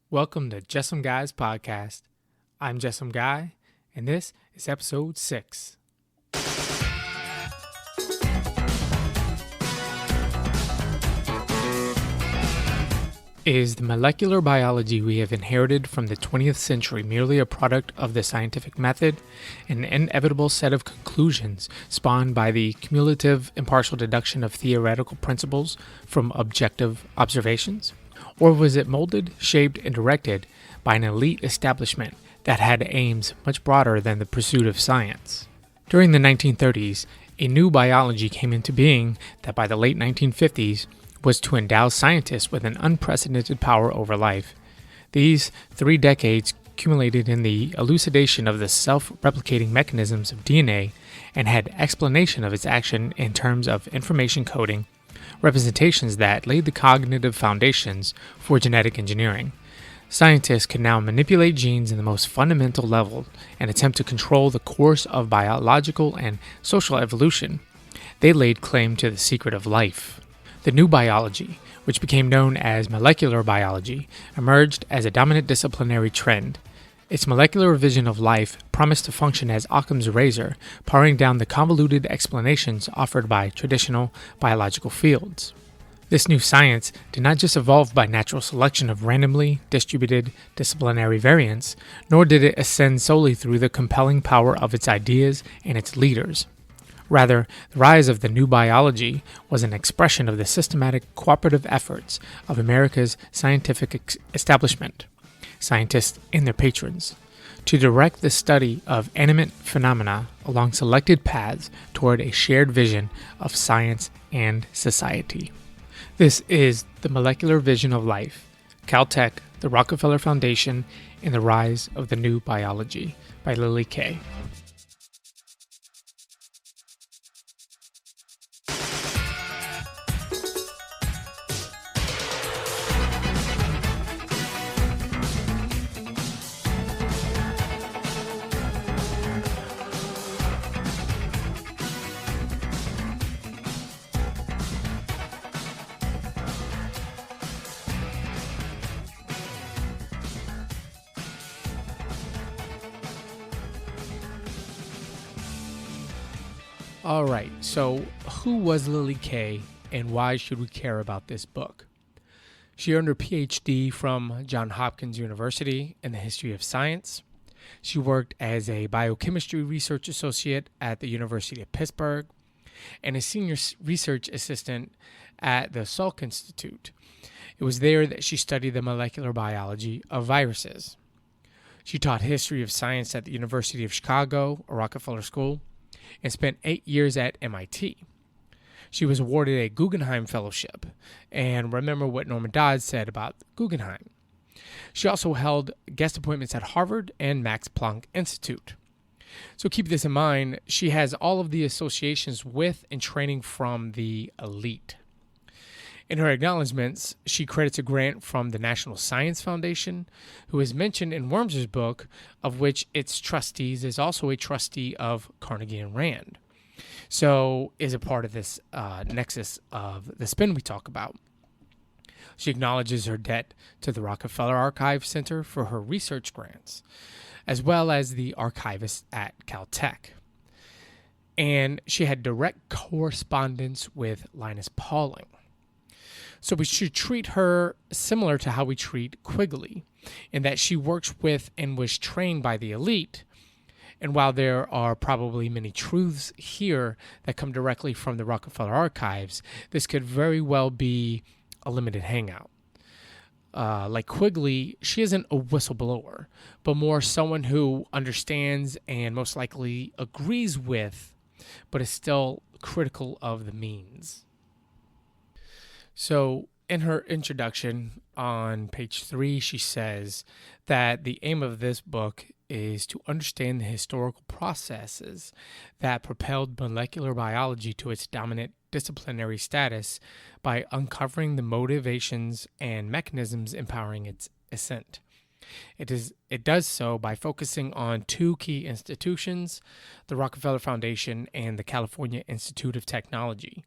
Welcome to Jessum Guy's podcast. I'm Jessum Guy, and this is episode 6. Is the molecular biology we have inherited from the 20th century merely a product of the scientific method, an inevitable set of conclusions spawned by the cumulative impartial deduction of theoretical principles from objective observations? Or was it molded, shaped, and directed by an elite establishment that had aims much broader than the pursuit of science? During the 1930s, a new biology came into being that by the late 1950s was to endow scientists with an unprecedented power over life. These 3 decades accumulated in the elucidation of the self-replicating mechanisms of DNA and had explanation of its action in terms of information coding, representations that laid the cognitive foundations for genetic engineering. Scientists could now manipulate genes in the most fundamental level and attempt to control the course of biological and social evolution. They laid claim to the secret of life. The new biology, which became known as molecular biology, emerged as a dominant disciplinary trend. Its molecular vision of life promised to function as Occam's razor, paring down the convoluted explanations offered by traditional biological fields. This new science did not just evolve by natural selection of randomly distributed disciplinary variants, nor did it ascend solely through the compelling power of its ideas and its leaders. Rather, the rise of the new biology was an expression of the systematic cooperative efforts of America's scientific establishment, scientists and their patrons, to direct the study of animate phenomena along selected paths toward a shared vision of science and society. This is The Molecular Vision of Life, CalTech, the Rockefeller Foundation, and the Rise of the New Biology by Lillie K. All right, so who was Lillie K and why should we care about this book? She earned her PhD from Johns Hopkins University in the history of science. She worked as a biochemistry research associate at the University of Pittsburgh and a senior research assistant at the Salk Institute. It was there that she studied the molecular biology of viruses. She taught history of science at the University of Chicago, a Rockefeller School, and spent 8 years at MIT. She was awarded a Guggenheim Fellowship, and remember what Norman Dodds said about Guggenheim. She also held guest appointments at Harvard and Max Planck Institute. So keep this in mind, she has all of the associations with and training from the elite. In her acknowledgments, she credits a grant from the National Science Foundation, who is mentioned in Wormser's book, of which its trustees is also a trustee of Carnegie and Rand. So is a part of this nexus of the spin we talk about. She acknowledges her debt to the Rockefeller Archive Center for her research grants, as well as the archivist at CalTech. And she had direct correspondence with Linus Pauling. So we should treat her similar to how we treat Quigley, in that she works with and was trained by the elite. And while there are probably many truths here that come directly from the Rockefeller archives, this could very well be a limited hangout. Like Quigley, she isn't a whistleblower, but more someone who understands and most likely agrees with, but is still critical of the means. So in her introduction on page 3, she says that the aim of this book is to understand the historical processes that propelled molecular biology to its dominant disciplinary status by uncovering the motivations and mechanisms empowering its ascent. It does so by focusing on 2 key institutions, the Rockefeller Foundation and the California Institute of Technology.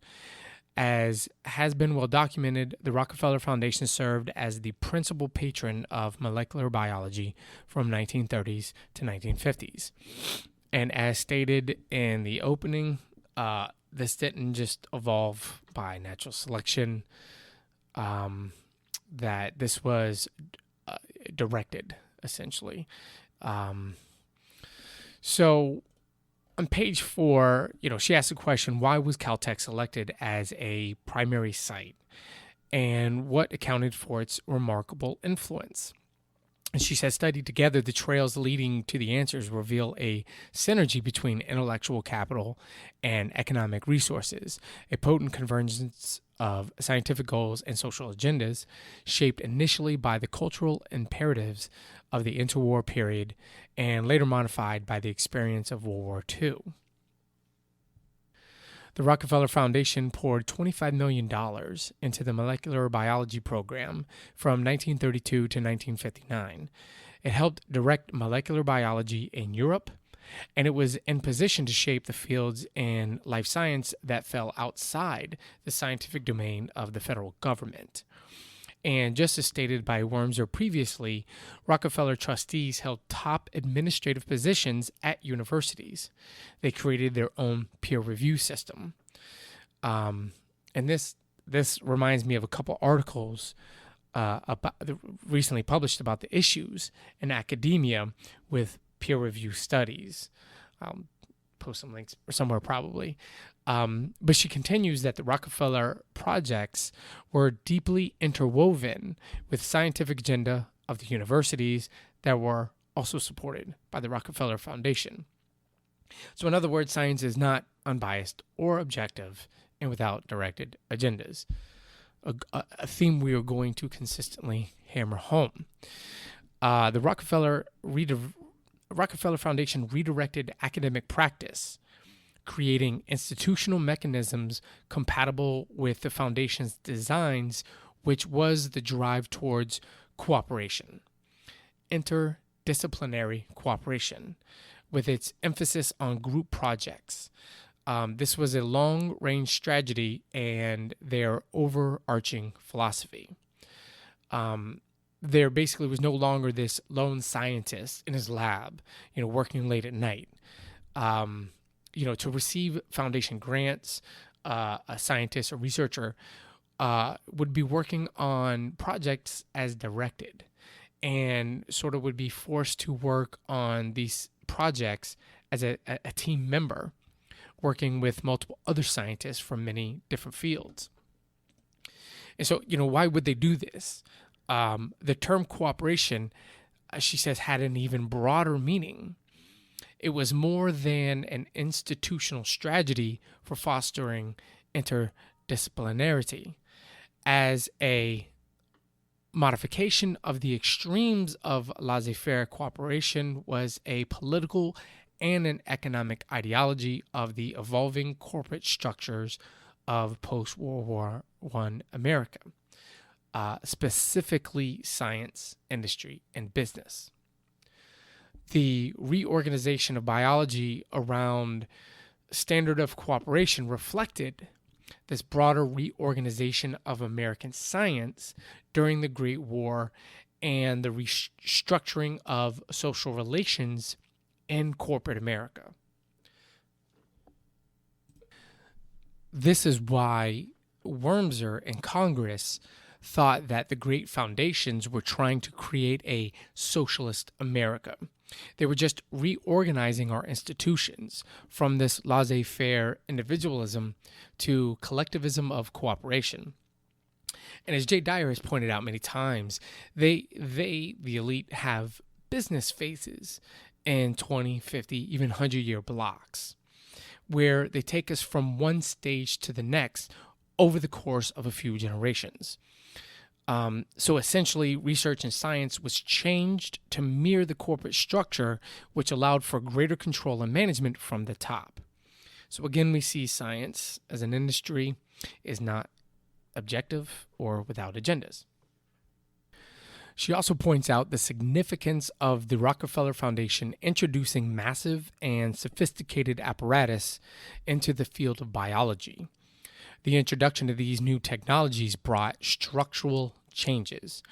As has been well documented, the Rockefeller Foundation served as the principal patron of molecular biology from 1930s to 1950s. And as stated in the opening, this didn't just evolve by natural selection, that this was directed, essentially. So on page 4, she asked the question, why was CalTech selected as a primary site, and what accounted for its remarkable influence? And she says, studied together, the trails leading to the answers reveal a synergy between intellectual capital and economic resources, a potent convergence of scientific goals and social agendas, shaped initially by the cultural imperatives of the interwar period and later modified by the experience of World War II. The Rockefeller Foundation poured $25 million into the molecular biology program from 1932 to 1959. It helped direct molecular biology in Europe, and it was in position to shape the fields in life science that fell outside the scientific domain of the federal government. And just as stated by Wormser previously, Rockefeller trustees held top administrative positions at universities. They created their own peer review system. And this reminds me of a couple articles recently published about the issues in academia with peer review studies. I'll post some links somewhere probably. But she continues that the Rockefeller projects were deeply interwoven with scientific agenda of the universities that were also supported by the Rockefeller Foundation. So in other words, science is not unbiased or objective and without directed agendas, a theme we are going to consistently hammer home. The Rockefeller Foundation redirected academic practice, creating institutional mechanisms compatible with the foundation's designs, which was the drive towards cooperation, interdisciplinary cooperation, with its emphasis on group projects. This was a long-range strategy and their overarching philosophy. There basically was no longer this lone scientist in his lab, working late at night. To receive foundation grants, a scientist or researcher would be working on projects as directed and sort of would be forced to work on these projects as a team member, working with multiple other scientists from many different fields. And so, why would they do this? The term cooperation, she says, had an even broader meaning. It was more than an institutional strategy for fostering interdisciplinarity. As a modification of the extremes of laissez-faire cooperation was a political and an economic ideology of the evolving corporate structures of post-World War I America, specifically science, industry, and business. The reorganization of biology around standard of cooperation reflected this broader reorganization of American science during the Great War and the restructuring of social relations in corporate America. This is why Wormser and Congress thought that the great foundations were trying to create a socialist America. They were just reorganizing our institutions from this laissez-faire individualism to collectivism of cooperation. And as Jay Dyer has pointed out many times, the elite, have business phases in 20, 50, even 100-year blocks, where they take us from one stage to the next over the course of a few generations. So essentially, research and science was changed to mirror the corporate structure, which allowed for greater control and management from the top. So again, we see science as an industry is not objective or without agendas. She also points out the significance of the Rockefeller Foundation introducing massive and sophisticated apparatus into the field of biology. The introduction of these new technologies brought structural changes.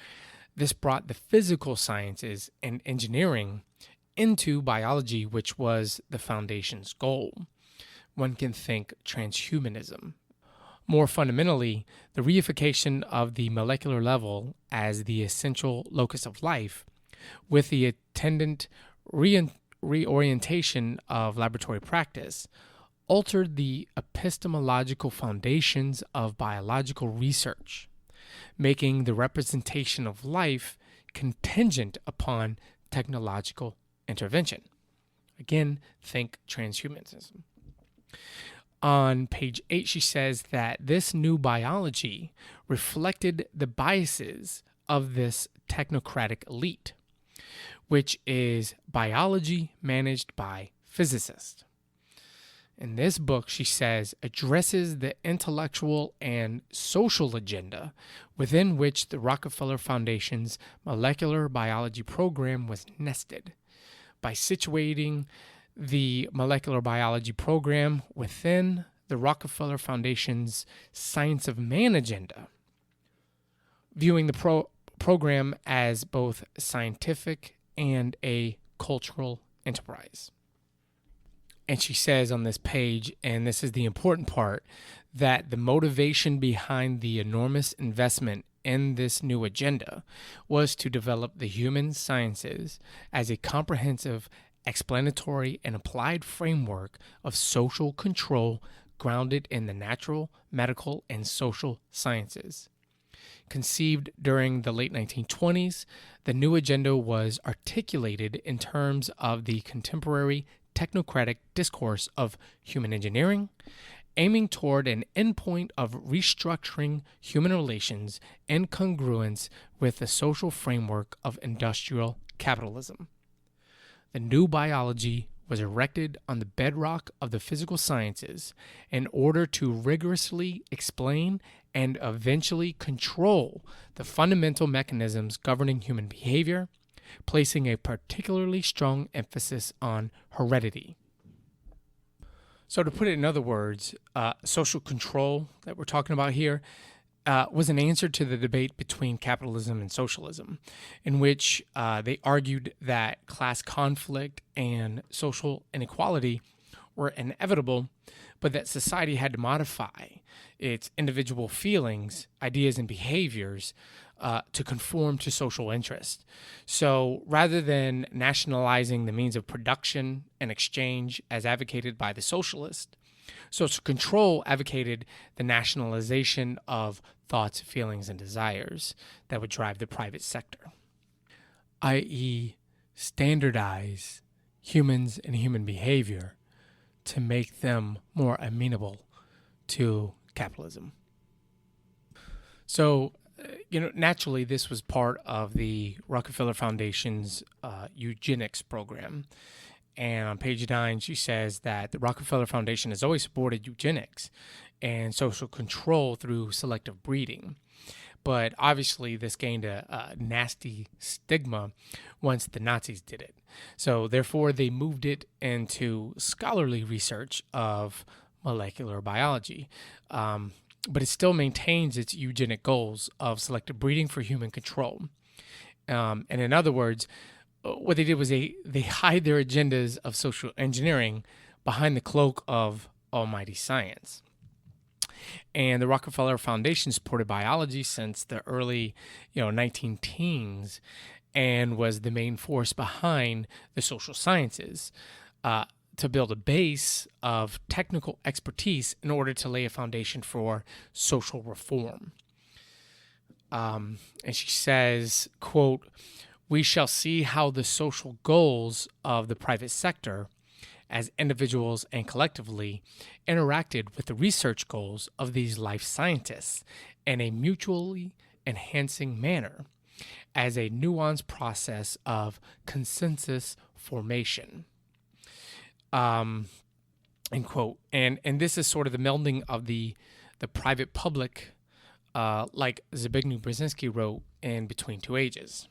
This brought the physical sciences and engineering into biology, which was the Foundation's goal. One can think transhumanism. More fundamentally, the reification of the molecular level as the essential locus of life, with the attendant reorientation of laboratory practice, altered the epistemological foundations of biological research, making the representation of life contingent upon technological intervention. Again, think transhumanism. On page 8, she says that this new biology reflected the biases of this technocratic elite, which is biology managed by physicists. In this book, she says, addresses the intellectual and social agenda within which the Rockefeller Foundation's molecular biology program was nested, by situating the molecular biology program within the Rockefeller Foundation's Science of Man agenda, viewing the program as both scientific and a cultural enterprise. And she says on this page, and this is the important part, that the motivation behind the enormous investment in this new agenda was to develop the human sciences as a comprehensive, explanatory, and applied framework of social control grounded in the natural, medical, and social sciences. Conceived during the late 1920s, the new agenda was articulated in terms of the contemporary technocratic discourse of human engineering, aiming toward an endpoint of restructuring human relations in congruence with the social framework of industrial capitalism. The new biology was erected on the bedrock of the physical sciences in order to rigorously explain and eventually control the fundamental mechanisms governing human behavior, placing a particularly strong emphasis on heredity. So to put it in other words, social control that we're talking about here was an answer to the debate between capitalism and socialism, in which they argued that class conflict and social inequality were inevitable, but that society had to modify its individual feelings, ideas, and behaviors to conform to social interest. So rather than nationalizing the means of production and exchange as advocated by the socialists, social control advocated the nationalization of thoughts, feelings, and desires that would drive the private sector, i.e., standardize humans and human behavior to make them more amenable to capitalism. So, naturally, this was part of the Rockefeller Foundation's eugenics program. And on page 9, she says that the Rockefeller Foundation has always supported eugenics and social control through selective breeding. But obviously, this gained a nasty stigma once the Nazis did it. So therefore, they moved it into scholarly research of molecular biology. But it still maintains its eugenic goals of selective breeding for human control. And in other words, what they did was they hide their agendas of social engineering behind the cloak of almighty science. And the Rockefeller Foundation supported biology since the early 19 teens and was the main force behind the social sciences to build a base of technical expertise in order to lay a foundation for social reform. And she says, quote, "We shall see how the social goals of the private sector, as individuals and collectively, interacted with the research goals of these life scientists in a mutually enhancing manner, as a nuanced process of consensus formation." End quote. And this is sort of the melding of the private public, like Zbigniew Brzezinski wrote in Between Two Ages.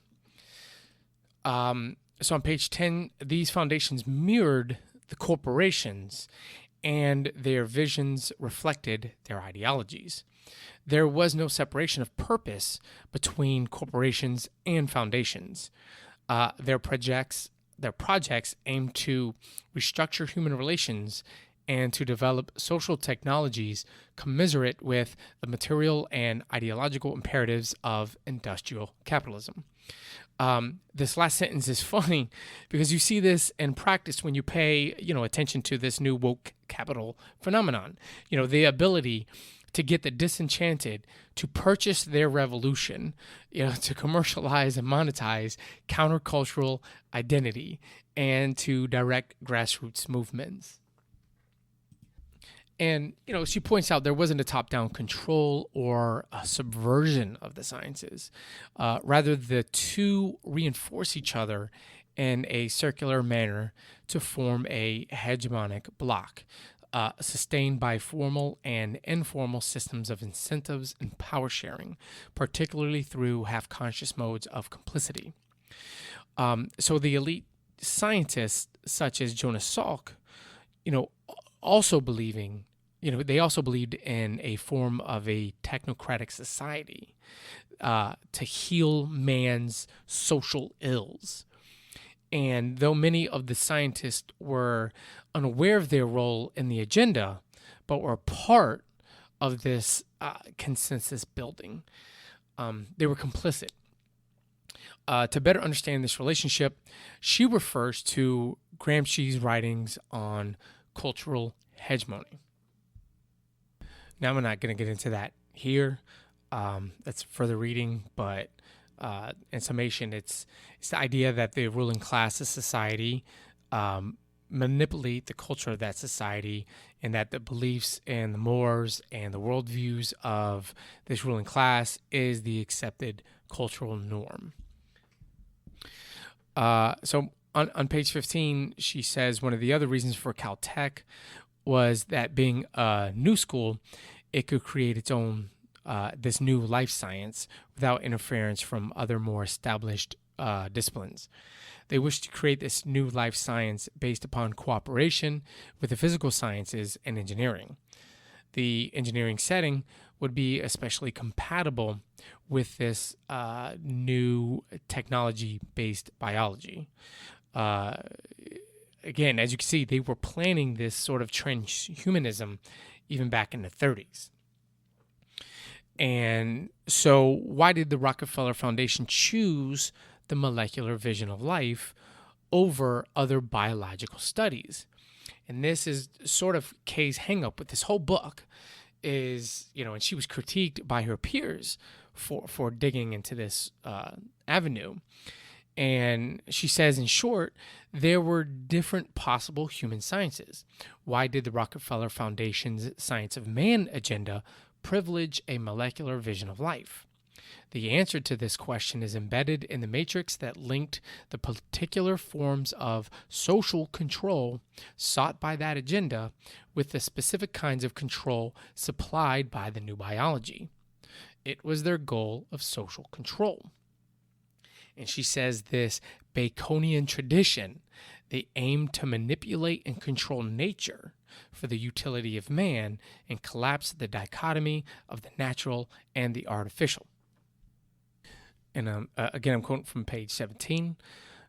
So on page 10, these foundations mirrored the corporations and their visions reflected their ideologies. There was no separation of purpose between corporations and foundations. Their projects aim to restructure human relations and to develop social technologies commensurate with the material and ideological imperatives of industrial capitalism. This last sentence is funny because you see this in practice when you pay, attention to this new woke capital phenomenon. The ability to get the disenchanted to purchase their revolution, to commercialize and monetize countercultural identity and to direct grassroots movements. And, she points out there wasn't a top-down control or a subversion of the sciences. Rather, the two reinforce each other in a circular manner to form a hegemonic block, sustained by formal and informal systems of incentives and power sharing, particularly through half-conscious modes of complicity. So the elite scientists, such as Jonas Salk, also believed in a form of a technocratic society to heal man's social ills. And though many of the scientists were unaware of their role in the agenda, but were part of this consensus building, they were complicit. To better understand this relationship, she refers to Gramsci's writings on cultural hegemony. Now, I'm not going to get into that here. That's further reading, but in summation, it's the idea that the ruling class of society manipulate the culture of that society, and that the beliefs and the mores and the worldviews of this ruling class is the accepted cultural norm. So on page 15, she says one of the other reasons for CalTech was that being a new school, it could create its own this new life science without interference from other more established disciplines. They wished to create this new life science based upon cooperation with the physical sciences and engineering. The engineering setting would be especially compatible with this new technology-based biology. Again, as you can see, they were planning this sort of transhumanism even back in the 30s. And so why did the Rockefeller Foundation choose the molecular vision of life over other biological studies? And this is sort of Kay's hang-up with this whole book is, and she was critiqued by her peers for digging into this avenue. And she says, in short, there were different possible human sciences. Why did the Rockefeller Foundation's Science of Man agenda privilege a molecular vision of life? The answer to this question is embedded in the matrix that linked the particular forms of social control sought by that agenda with the specific kinds of control supplied by the new biology. It was their goal of social control. And she says this Baconian tradition, they aim to manipulate and control nature for the utility of man and collapse the dichotomy of the natural and the artificial. And again, I'm quoting from page 17.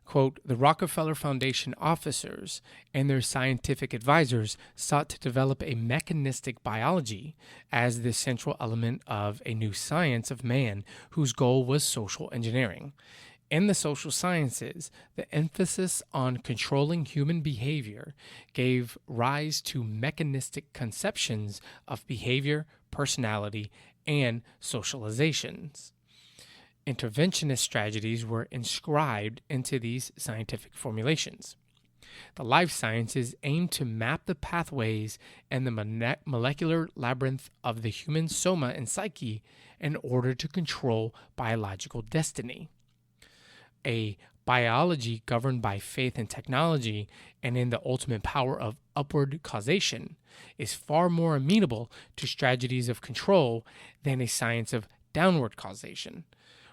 Quote, the Rockefeller Foundation officers and their scientific advisors sought to develop a mechanistic biology as the central element of a new science of man whose goal was social engineering. In the social sciences, the emphasis on controlling human behavior gave rise to mechanistic conceptions of behavior, personality, and socializations. Interventionist strategies were inscribed into these scientific formulations. The life sciences aimed to map the pathways and the molecular labyrinth of the human soma and psyche in order to control biological destiny. A biology governed by faith in technology and in the ultimate power of upward causation is far more amenable to strategies of control than a science of downward causation,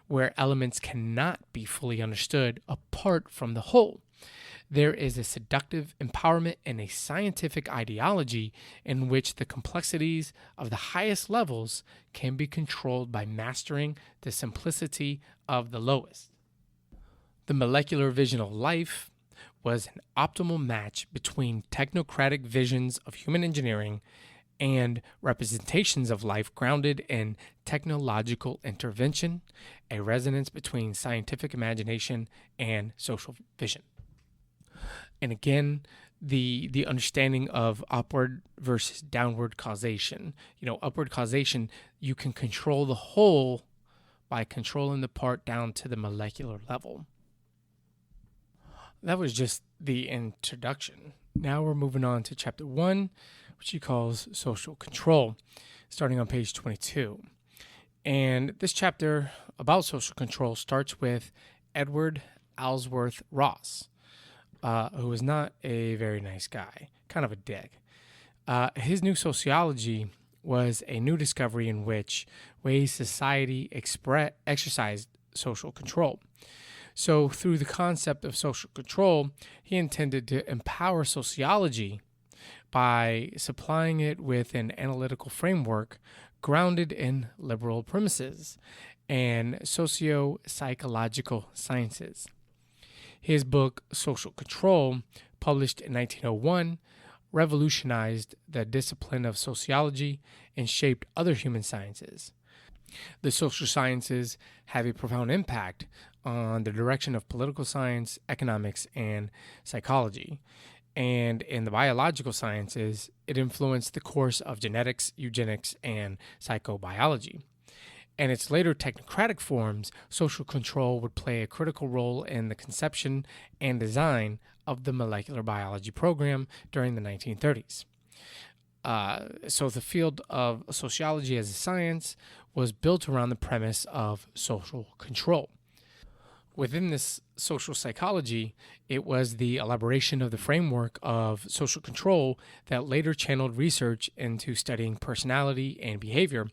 where elements cannot be fully understood apart from the whole. there is a seductive empowerment and a scientific ideology in which the complexities of the highest levels can be controlled by mastering the simplicity of the lowest. The molecular vision of life was an optimal match between technocratic visions of human engineering and representations of life grounded in technological intervention, a resonance between scientific imagination and social vision. And again, the understanding of upward versus downward causation. Upward causation, you can control the whole by controlling the part down to the molecular level. That was just the introduction. Now we're moving on to chapter 1, which he calls Social Control, starting on page 22. And this chapter about social control starts with Edward Ellsworth Ross, who was not a very nice guy, kind of a dick. His new sociology was a new discovery in which ways society exercised social control. So through the concept of social control, he intended to empower sociology by supplying it with an analytical framework grounded in liberal premises and socio-psychological sciences. His book, Social Control, published in 1901, revolutionized the discipline of sociology and shaped other human sciences. The social sciences have a profound impact on the direction of political science, economics, and psychology. And in the biological sciences, it influenced the course of genetics, eugenics, and psychobiology. In its later technocratic forms, social control would play a critical role in the conception and design of the molecular biology program during the 1930s. So the field of sociology as a science was built around the premise of social control. Within this social psychology, it was the elaboration of the framework of social control that later channeled research into studying personality and behavior,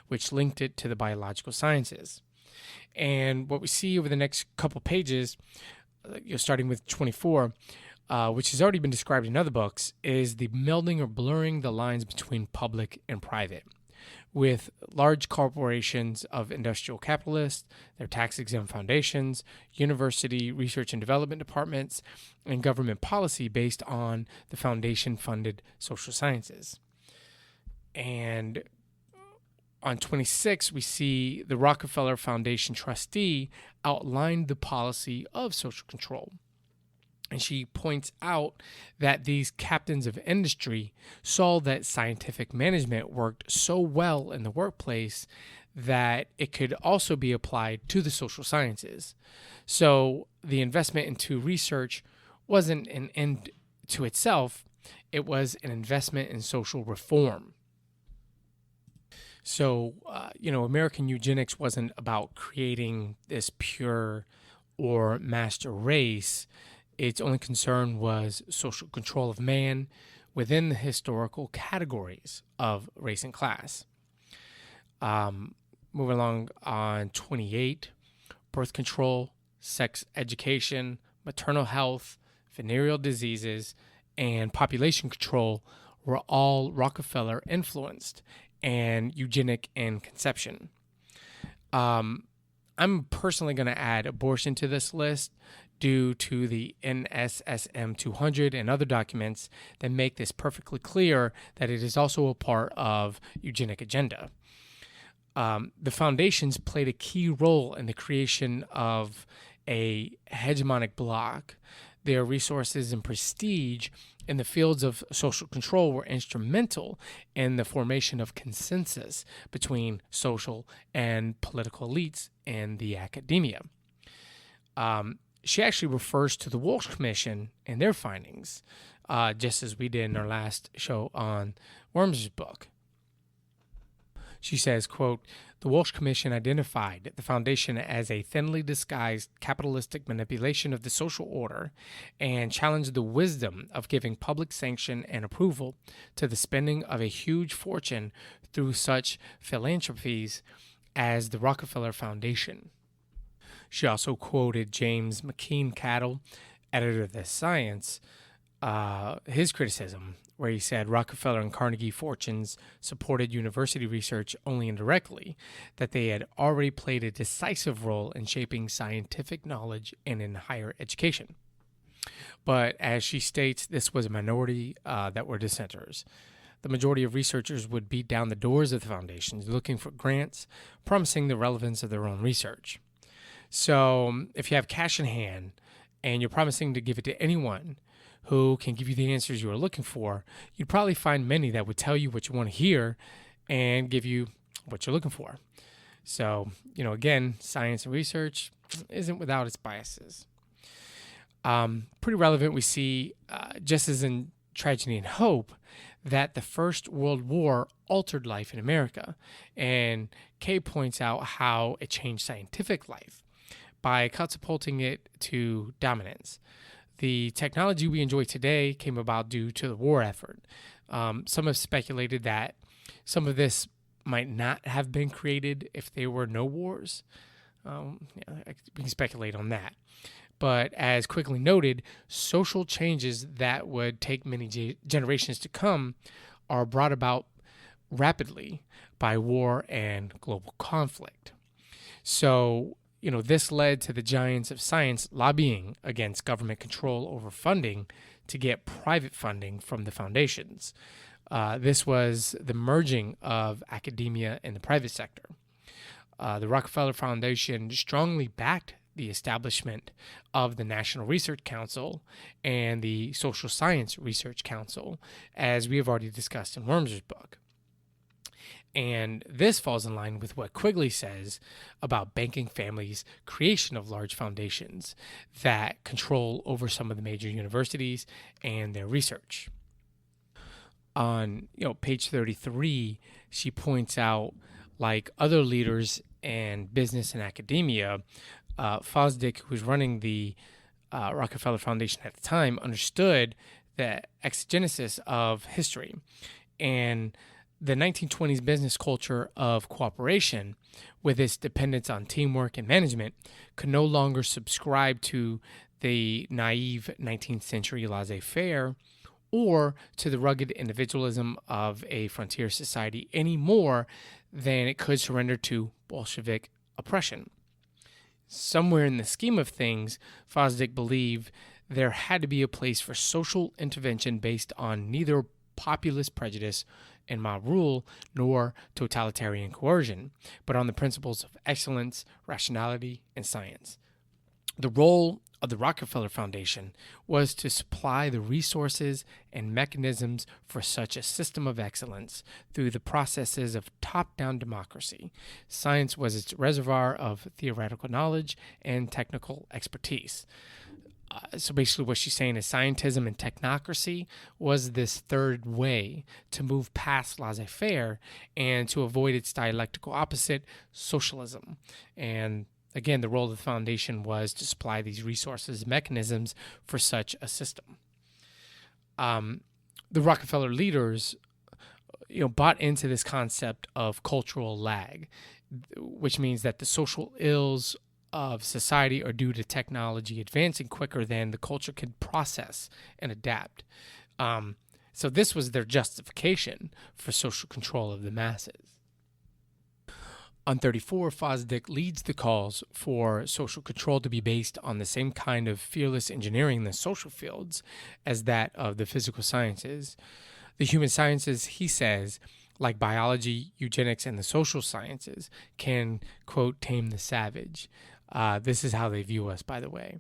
which linked it to the biological sciences. And what we see over the next couple pages, starting with 24, which has already been described in other books, is the melding or blurring the lines between public and private, with large corporations of industrial capitalists, their tax-exempt foundations, university research and development departments, and government policy based on the foundation-funded social sciences. And on 26, we see the Rockefeller Foundation trustee outlined the policy of social control. And she points out that these captains of industry saw that scientific management worked so well in the workplace that it could also be applied to the social sciences. So the investment into research wasn't an end to itself, it was an investment in social reform. So, American eugenics wasn't about creating this pure or master race. Its only concern was social control of man within the historical categories of race and class. Moving along on 28, birth control, sex education, maternal health, venereal diseases, and population control were all Rockefeller influenced and eugenic in conception. I'm personally going to add abortion to this list due to the NSSM 200 and other documents that make this perfectly clear that it is also a part of eugenic agenda. The foundations played a key role in the creation of a hegemonic bloc. Their resources and prestige in the fields of social control were instrumental in the formation of consensus between social and political elites in the academia. She actually refers to the Walsh Commission and their findings, just as we did in our last show on Worms's book. She says, quote, "The Walsh Commission identified the foundation as a thinly disguised capitalistic manipulation of the social order and challenged the wisdom of giving public sanction and approval to the spending of a huge fortune through such philanthropies as the Rockefeller Foundation." She also quoted James McKean Cattell editor of the Science, his criticism, where he said Rockefeller and Carnegie fortunes supported university research only indirectly, that they had already played a decisive role in shaping scientific knowledge and in higher education. But as she states, this was a minority that were dissenters. The majority of researchers would beat down the doors of the foundations looking for grants, promising the relevance of their own research. So if you have cash in hand and you're promising to give it to anyone who can give you the answers you are looking for, you'd probably find many that would tell you what you want to hear and give you what you're looking for. So, again, science and research isn't without its biases. Pretty relevant, we see, just as in Tragedy and Hope, that the First World War altered life in America. And Kay points out how it changed scientific life by catapulting it to dominance. The technology we enjoy today came about due to the war effort. Some have speculated that some of this might not have been created if there were no wars. We can speculate on that. But as quickly noted, social changes that would take many generations to come are brought about rapidly by war and global conflict. So, this led to the giants of science lobbying against government control over funding to get private funding from the foundations. This was the merging of academia and the private sector. The Rockefeller Foundation strongly backed the establishment of the National Research Council and the Social Science Research Council, as we have already discussed in Wormser's book. And this falls in line with what Quigley says about banking families' creation of large foundations that control over some of the major universities and their research. On page 33, she points out, like other leaders in business and academia, Fosdick, who was running the Rockefeller Foundation at the time, understood the exegesis of history and the 1920s business culture of cooperation, with its dependence on teamwork and management, could no longer subscribe to the naive 19th century laissez-faire or to the rugged individualism of a frontier society any more than it could surrender to Bolshevik oppression. Somewhere in the scheme of things, Fosdick believed there had to be a place for social intervention based on neither populist prejudice and mob rule nor totalitarian coercion, but on the principles of excellence, rationality, and science. The role of the Rockefeller Foundation was to supply the resources and mechanisms for such a system of excellence through the processes of top-down democracy. Science was its reservoir of theoretical knowledge and technical expertise. So basically what she's saying is scientism and technocracy was this third way to move past laissez-faire and to avoid its dialectical opposite, socialism. And again, the role of the foundation was to supply these resources and mechanisms for such a system. The Rockefeller leaders bought into this concept of cultural lag, which means that the social ills of society are due to technology advancing quicker than the culture could process and adapt. So this was their justification for social control of the masses. On 34, Fosdick leads the calls for social control to be based on the same kind of fearless engineering in the social fields as that of the physical sciences. The human sciences, he says, like biology, eugenics, and the social sciences, can, quote, tame the savage. This is how they view us, by the way.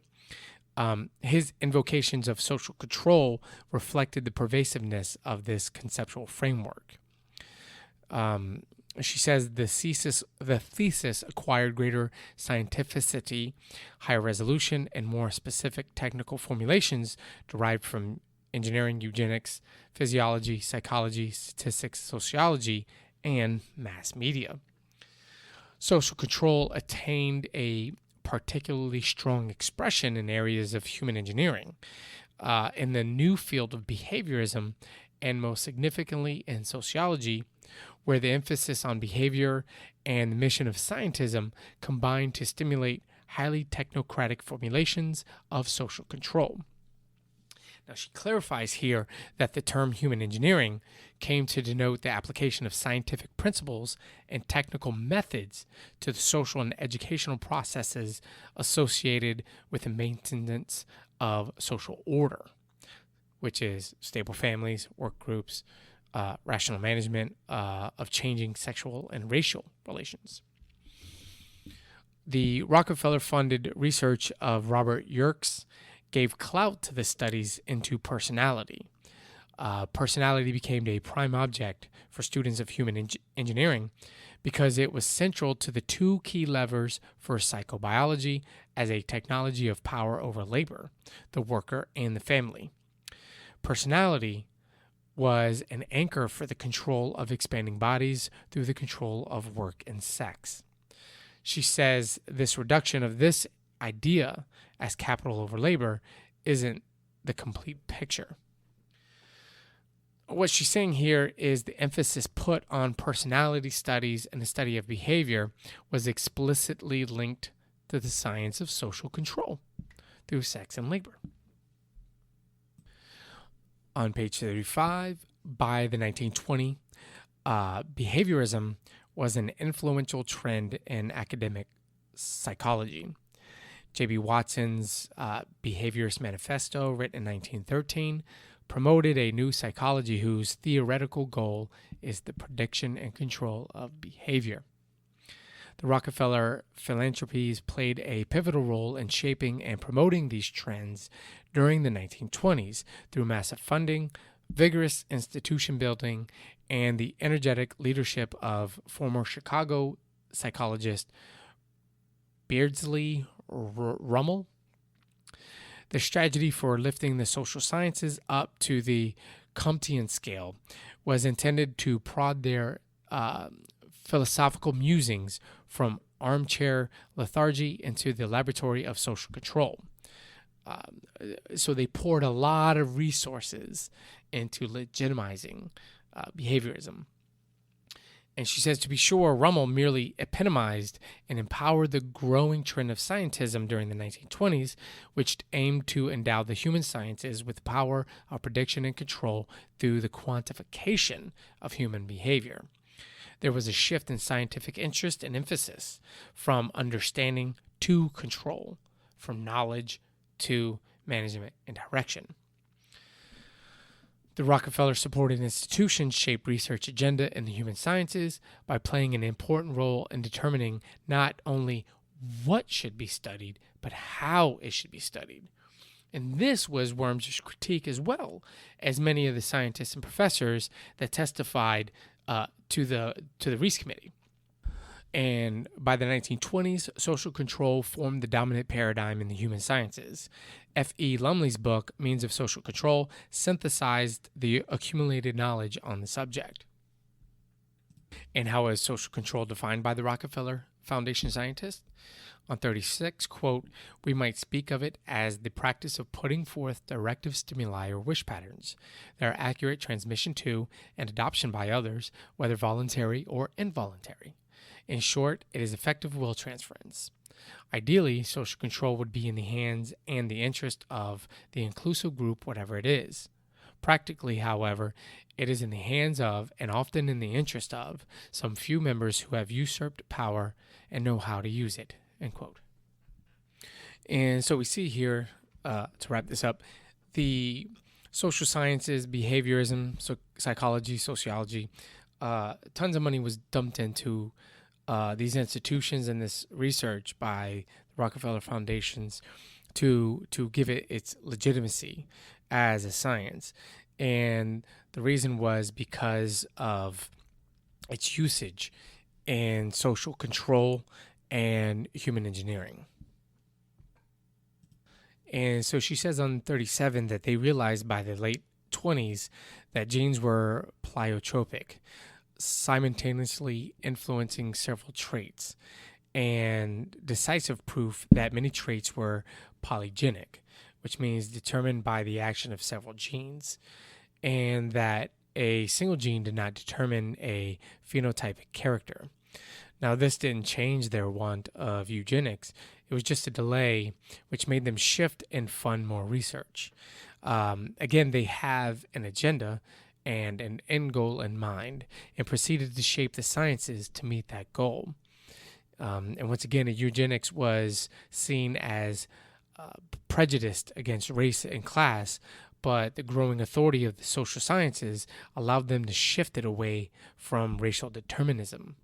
His invocations of social control reflected the pervasiveness of this conceptual framework. She says the thesis acquired greater scientificity, higher resolution, and more specific technical formulations derived from engineering, eugenics, physiology, psychology, statistics, sociology, and mass media. Social control attained a particularly strong expression in areas of human engineering, in the new field of behaviorism, and most significantly in sociology, where the emphasis on behavior and the mission of scientism combined to stimulate highly technocratic formulations of social control. Now, she clarifies here that the term human engineering came to denote the application of scientific principles and technical methods to the social and educational processes associated with the maintenance of social order, which is stable families, work groups, rational management of changing sexual and racial relations. The Rockefeller-funded research of Robert Yerkes gave clout to the studies into personality. Personality became a prime object for students of human engineering because it was central to the two key levers for psychobiology as a technology of power over labor, the worker and the family. Personality was an anchor for the control of expanding bodies through the control of work and sex. She says this reduction of this idea as capital over labor isn't the complete picture. What she's saying here is the emphasis put on personality studies and the study of behavior was explicitly linked to the science of social control through sex and labor. On page 35, by the 1920s, behaviorism was an influential trend in academic psychology. J.B. Watson's Behaviorist Manifesto, written in 1913, promoted a new psychology whose theoretical goal is the prediction and control of behavior. The Rockefeller philanthropies played a pivotal role in shaping and promoting these trends during the 1920s through massive funding, vigorous institution building, and the energetic leadership of former Chicago psychologist Beardsley Rummel. The strategy for lifting the social sciences up to the Comtean scale was intended to prod their philosophical musings from armchair lethargy into the laboratory of social control. So they poured a lot of resources into legitimizing behaviorism. And she says, to be sure, Rummel merely epitomized and empowered the growing trend of scientism during the 1920s, which aimed to endow the human sciences with power of prediction and control through the quantification of human behavior. There was a shift in scientific interest and emphasis from understanding to control, from knowledge to management and direction. The Rockefeller-supported institutions shaped research agenda in the human sciences by playing an important role in determining not only what should be studied, but how it should be studied. And this was Worm's critique as well as many of the scientists and professors that testified to the Reese Committee. And by the 1920s, social control formed the dominant paradigm in the human sciences. F.E. Lumley's book, Means of Social Control, synthesized the accumulated knowledge on the subject. And how is social control defined by the Rockefeller Foundation scientists? On 36, quote, we might speak of it as the practice of putting forth directive stimuli or wish patterns, their accurate transmission to and adoption by others, whether voluntary or involuntary. In short, it is effective will transference. Ideally, social control would be in the hands and the interest of the inclusive group, whatever it is. Practically, however, it is in the hands of, and often in the interest of, some few members who have usurped power and know how to use it. End quote. And so we see here, to wrap this up, the social sciences, behaviorism, psychology, sociology, tons of money was dumped into these institutions and this research by the Rockefeller Foundations to give it its legitimacy as a science. And the reason was because of its usage in social control and human engineering. And so she says on 37 that they realized by the late 20s that genes were pleiotropic, simultaneously influencing several traits, and decisive proof that many traits were polygenic, which means determined by the action of several genes, and that a single gene did not determine a phenotypic character. Now, this didn't change their want of eugenics. It was just a delay, which made them shift and fund more research. Again, they have an agenda and an end goal in mind and proceeded to shape the sciences to meet that goal. And once again, eugenics was seen as prejudiced against race and class, but the growing authority of the social sciences allowed them to shift it away from racial determinism.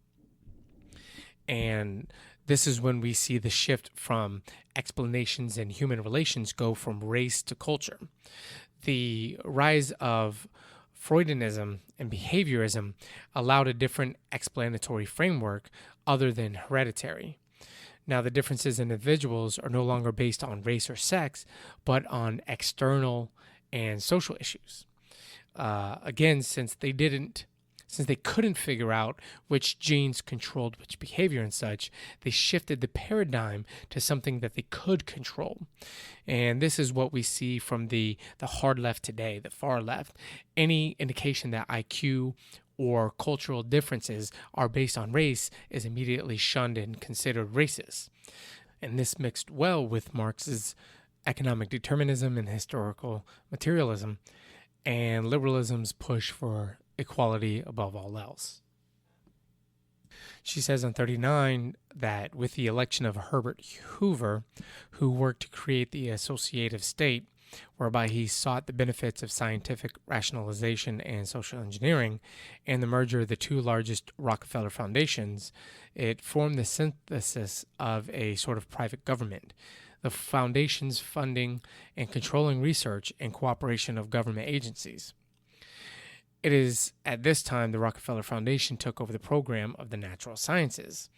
And this is when we see the shift from explanations in human relations go from race to culture. The rise of Freudianism and behaviorism allowed a different explanatory framework other than hereditary. Now, the differences in individuals are no longer based on race or sex, but on external and social issues. Again, since they couldn't figure out which genes controlled which behavior and such, they shifted the paradigm to something that they could control. And this is what we see from the hard left today, the far left. Any indication that IQ or cultural differences are based on race is immediately shunned and considered racist. And this mixed well with Marx's economic determinism and historical materialism, and liberalism's push for equality above all else. She says on 39 that with the election of Herbert Hoover, who worked to create the associative state, whereby he sought the benefits of scientific rationalization and social engineering, and the merger of the two largest Rockefeller foundations, it formed the synthesis of a sort of private government. The foundations funding and controlling research and cooperation of government agencies. It is at this time the Rockefeller Foundation took over the program of the natural sciences.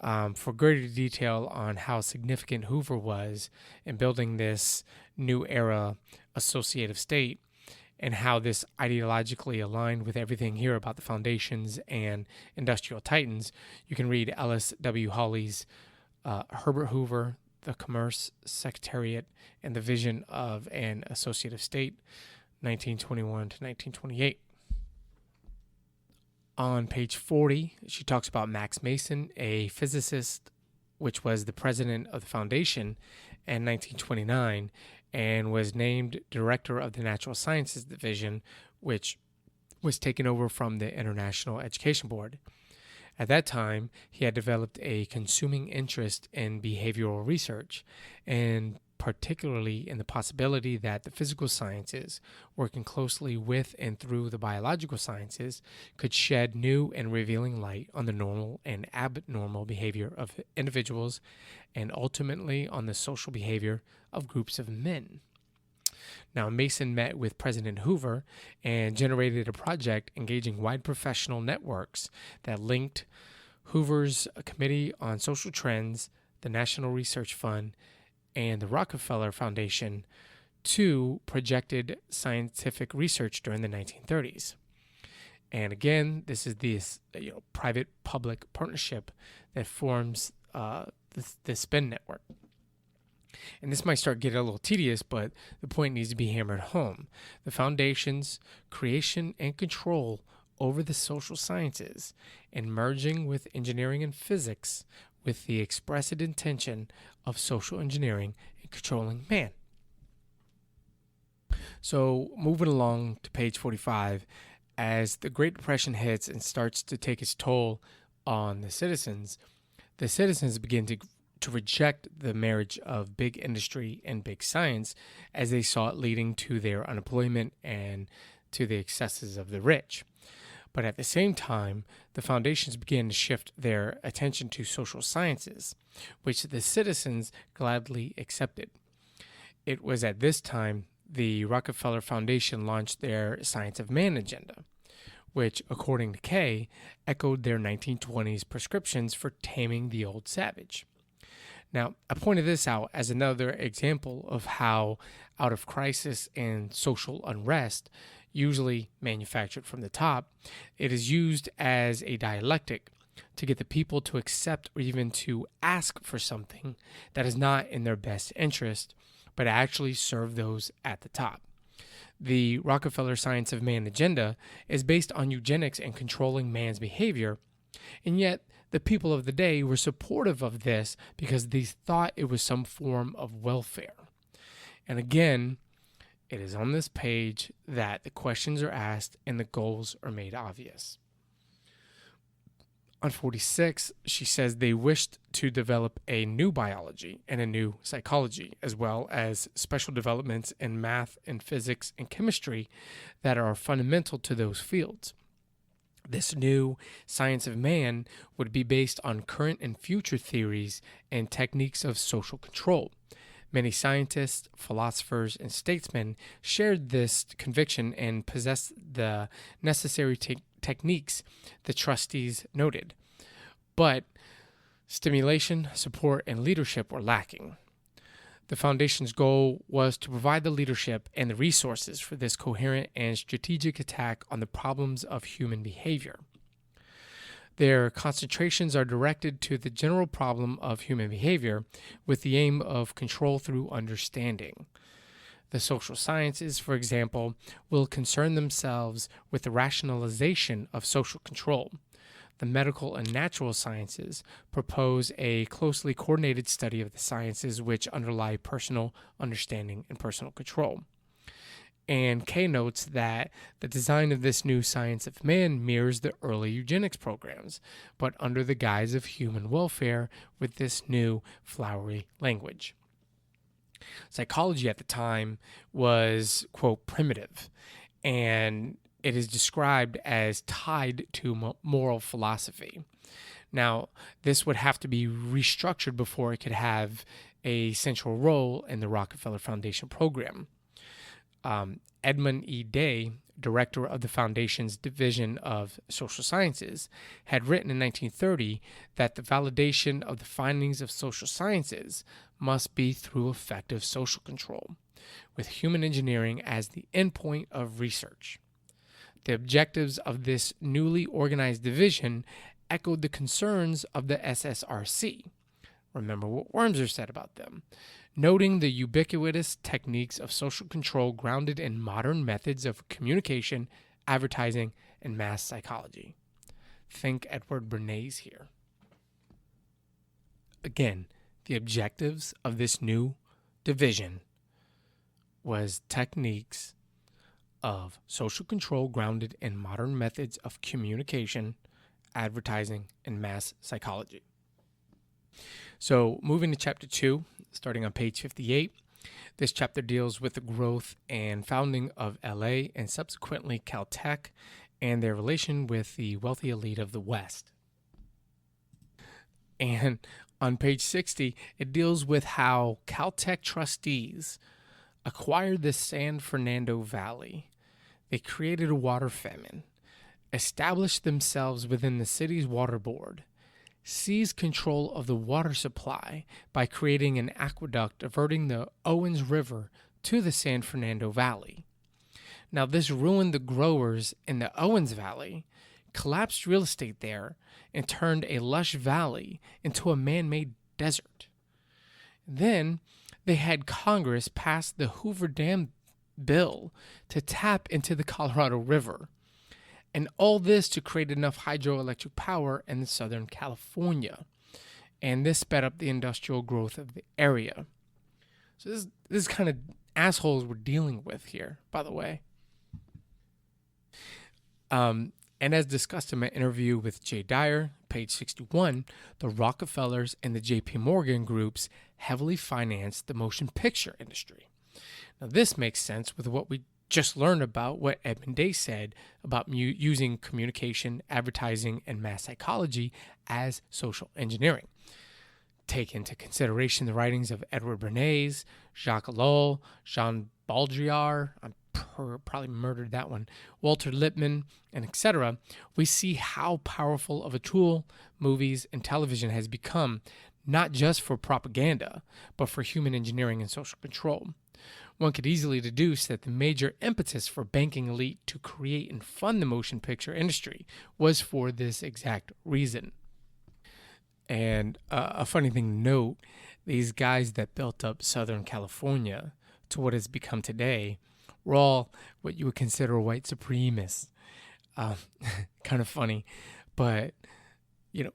For greater detail on how significant Hoover was in building this new era associative state and how this ideologically aligned with everything here about the foundations and industrial titans, you can read Ellis W. Hawley's Herbert Hoover, the Commerce Secretariat, and the Vision of an Associative State, 1921 to 1928. On page 40, she talks about Max Mason, a physicist, which was the president of the foundation in 1929 and was named director of the Natural Sciences Division, which was taken over from the International Education Board. At that time, he had developed a consuming interest in behavioral research, and particularly in the possibility that the physical sciences, working closely with and through the biological sciences, could shed new and revealing light on the normal and abnormal behavior of individuals and ultimately on the social behavior of groups of men. Now, Mason met with President Hoover and generated a project engaging wide professional networks that linked Hoover's Committee on Social Trends, the National Research Fund, and the Rockefeller Foundation to projected scientific research during the 1930s. And again, this is this private-public partnership that forms the spin network. And this might start getting a little tedious, but the point needs to be hammered home. The foundation's creation and control over the social sciences and merging with engineering and physics with the expressed intention of social engineering and controlling man. So moving along to page 45, as the Great Depression hits and starts to take its toll on the citizens begin to reject the marriage of big industry and big science as they saw it leading to their unemployment and to the excesses of the rich. But at the same time, the foundations began to shift their attention to social sciences, which the citizens gladly accepted. It was at this time the Rockefeller Foundation launched their Science of Man agenda, which, according to Kay, echoed their 1920s prescriptions for taming the old savage. Now, I pointed this out as another example of how, out of crisis and social unrest, usually manufactured from the top, it is used as a dialectic to get the people to accept or even to ask for something that is not in their best interest, but actually serve those at the top. The Rockefeller Science of Man agenda is based on eugenics and controlling man's behavior, and yet The people of the day were supportive of this because they thought it was some form of welfare. And again, it is on this page that the questions are asked and the goals are made obvious. On 46, she says they wished to develop a new biology and a new psychology, as well as special developments in math and physics and chemistry that are fundamental to those fields. This new science of man would be based on current and future theories and techniques of social control. Many scientists, philosophers, and statesmen shared this conviction and possessed the necessary techniques the trustees noted. But stimulation, support, and leadership were lacking. The Foundation's goal was to provide the leadership and the resources for this coherent and strategic attack on the problems of human behavior. Their concentrations are directed to the general problem of human behavior with the aim of control through understanding. The social sciences, for example, will concern themselves with the rationalization of social control. The medical and natural sciences propose a closely coordinated study of the sciences which underlie personal understanding and personal control. And Kay notes that the design of this new science of man mirrors the early eugenics programs, but under the guise of human welfare with this new flowery language. Psychology at the time was, quote, primitive, and it is described as tied to moral philosophy. Now, this would have to be restructured before it could have a central role in the Rockefeller Foundation program. Edmund E. Day, director of the Foundation's Division of Social Sciences, had written in 1930 that the validation of the findings of social sciences must be through effective social control, with human engineering as the endpoint of research. The objectives of this newly organized division echoed the concerns of the SSRC. Remember what Wormser said about them, noting the ubiquitous techniques of social control grounded in modern methods of communication, advertising, and mass psychology. Think Edward Bernays here. Again, the objectives of this new division was techniques of social control grounded in modern methods of communication, advertising, and mass psychology. So moving to chapter 2, starting on page 58, this chapter deals with the growth and founding of LA and subsequently CalTech and their relation with the wealthy elite of the West. And on page 60, it deals with how CalTech trustees acquired the San Fernando Valley. They created a water famine, established themselves within the city's water board, seized control of the water supply by creating an aqueduct diverting the Owens River to the San Fernando Valley. Now, this ruined the growers in the Owens Valley, collapsed real estate there, and turned a lush valley into a man-made desert. Then they had Congress pass the Hoover Dam bill to tap into the Colorado River, and all this to create enough hydroelectric power in Southern California, and this sped up the industrial growth of the area. So this is kind of assholes we're dealing with here, by the way. And as discussed in my interview with Jay Dyer, page 61, the Rockefellers and the J.P. Morgan groups heavily financed the motion picture industry. Now, this makes sense with what we just learned about what Edmund Day said about using communication, advertising, and mass psychology as social engineering. Take into consideration the writings of Edward Bernays, Jacques Ellul, Jean Baudrillard, probably murdered that one, Walter Lippmann, and etc., we see how powerful of a tool movies and television has become, not just for propaganda, but for human engineering and social control. One could easily deduce that the major impetus for banking elite to create and fund the motion picture industry was for this exact reason. And a funny thing to note, these guys that built up Southern California to what has become today were all what you would consider white supremacists. Kind of funny, but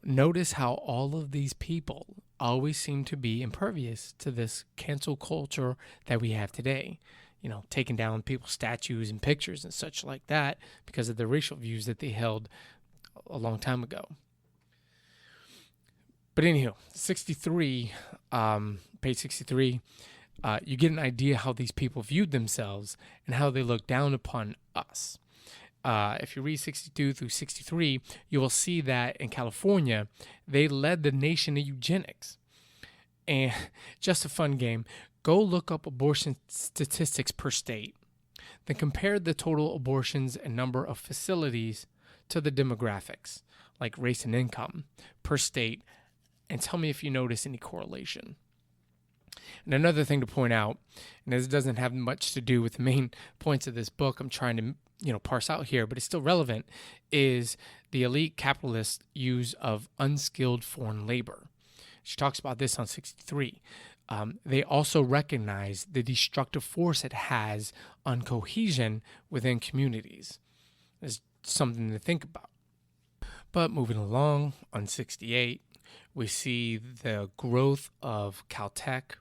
Notice how all of these people always seem to be impervious to this cancel culture that we have today. Taking down people's statues and pictures and such like that because of the racial views that they held a long time ago. But anyhow, 63, page 63, you get an idea how these people viewed themselves and how they look down upon us. If you read 62 through 63, you will see that in California, they led the nation in eugenics. And just a fun game, go look up abortion statistics per state. Then compare the total abortions and number of facilities to the demographics, like race and income, per state, and tell me if you notice any correlation. And another thing to point out, and this doesn't have much to do with the main points of this book I'm trying to parse out here, but it's still relevant, is the elite capitalist use of unskilled foreign labor. She talks about this on 63. They also recognize the destructive force it has on cohesion within communities. It's something to think about. But moving along, on 68, we see the growth of CalTech,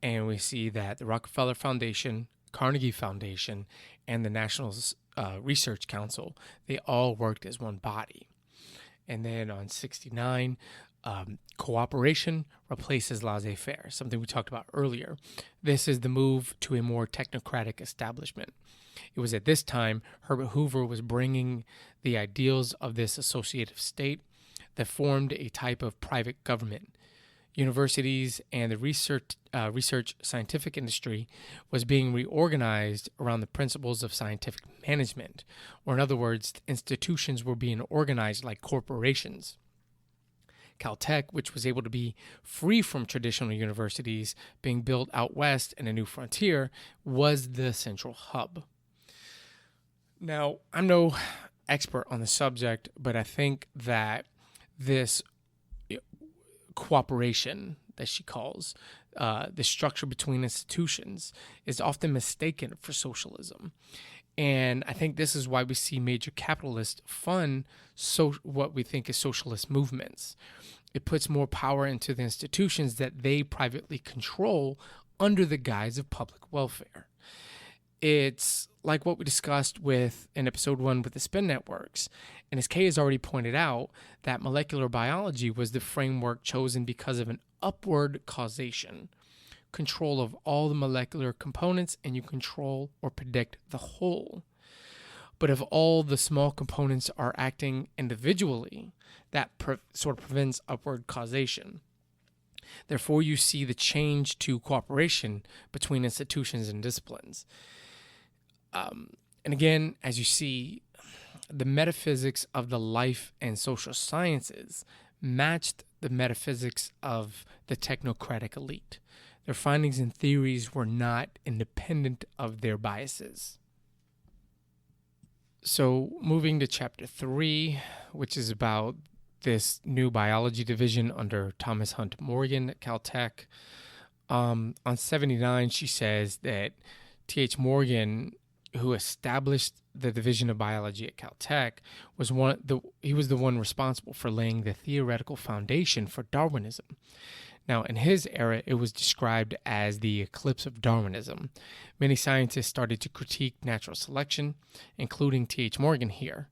and we see that the Rockefeller Foundation, Carnegie Foundation, and the National Research Council, they all worked as one body. And then on 69, cooperation replaces laissez-faire, something we talked about earlier. This is the move to a more technocratic establishment. It was at this time Herbert Hoover was bringing the ideals of this associative state that formed a type of private government. Universities and the research scientific industry was being reorganized around the principles of scientific management, or in other words, institutions were being organized like corporations. CalTech, which was able to be free from traditional universities being built out west in a new frontier, was the central hub. Now, I'm no expert on the subject, but I think that this cooperation that she calls the structure between institutions is often mistaken for socialism. And I think this is why we see major capitalists fund what we think is socialist movements. It puts more power into the institutions that they privately control under the guise of public welfare. It's like what we discussed in episode 1 with the spin networks. And as Kay has already pointed out, that molecular biology was the framework chosen because of an upward causation, control of all the molecular components, and you control or predict the whole. But if all the small components are acting individually, that sort of prevents upward causation. Therefore, you see the change to cooperation between institutions and disciplines. And again, as you see, the metaphysics of the life and social sciences matched the metaphysics of the technocratic elite. Their findings and theories were not independent of their biases. So moving to chapter 3, which is about this new biology division under Thomas Hunt Morgan at CalTech. On 79, she says that T.H. Morgan, who established the division of biology at CalTech, was the one responsible for laying the theoretical foundation for Darwinism. Now, in his era, it was described as the eclipse of Darwinism. Many scientists started to critique natural selection, including T.H. Morgan here.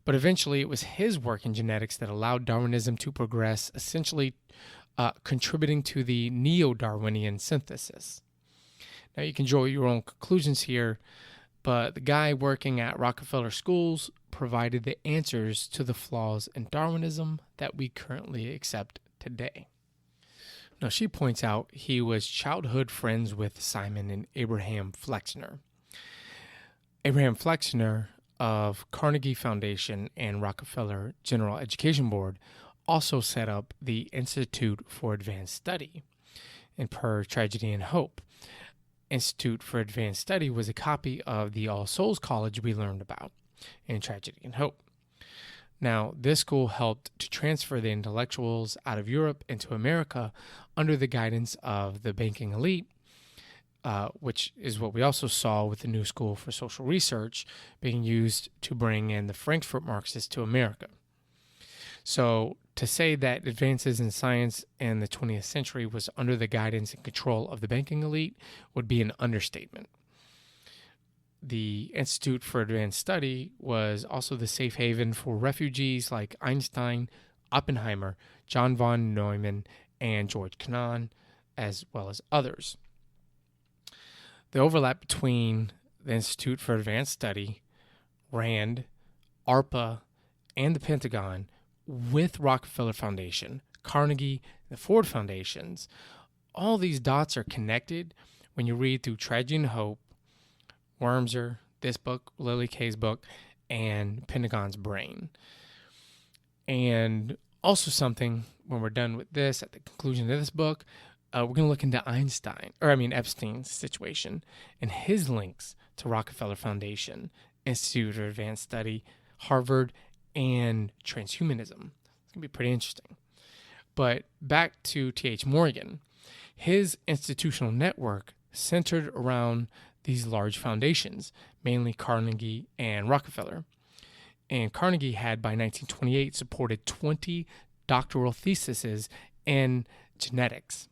But eventually, it was his work in genetics that allowed Darwinism to progress, essentially contributing to the neo-Darwinian synthesis. Now, you can draw your own conclusions here, but the guy working at Rockefeller schools provided the answers to the flaws in Darwinism that we currently accept today. Now, she points out he was childhood friends with Simon and Abraham Flexner. Abraham Flexner of Carnegie Foundation and Rockefeller General Education Board also set up the Institute for Advanced Study. And per Tragedy and Hope, Institute for Advanced Study was a copy of the All Souls College we learned about in Tragedy and Hope. Now, this school helped to transfer the intellectuals out of Europe into America under the guidance of the banking elite, which is what we also saw with the New School for Social Research being used to bring in the Frankfurt Marxists to America. So to say that advances in science in the 20th century was under the guidance and control of the banking elite would be an understatement. The Institute for Advanced Study was also the safe haven for refugees like Einstein, Oppenheimer, John von Neumann, and George Kennan, as well as others. The overlap between the Institute for Advanced Study, RAND, ARPA, and the Pentagon with Rockefeller Foundation, Carnegie, and the Ford Foundations, all these dots are connected when you read through Tragedy and Hope, Wormser, this book, Lillie K's book, and Pentagon's Brain. And also something, when we're done with this, at the conclusion of this book, we're going to look into Epstein's situation and his links to Rockefeller Foundation, Institute for Advanced Study, Harvard, and transhumanism. It's going to be pretty interesting. But back to T.H. Morgan. His institutional network centered around these large foundations, mainly Carnegie and Rockefeller. And Carnegie had, by 1928, supported 20 doctoral theses in genetics.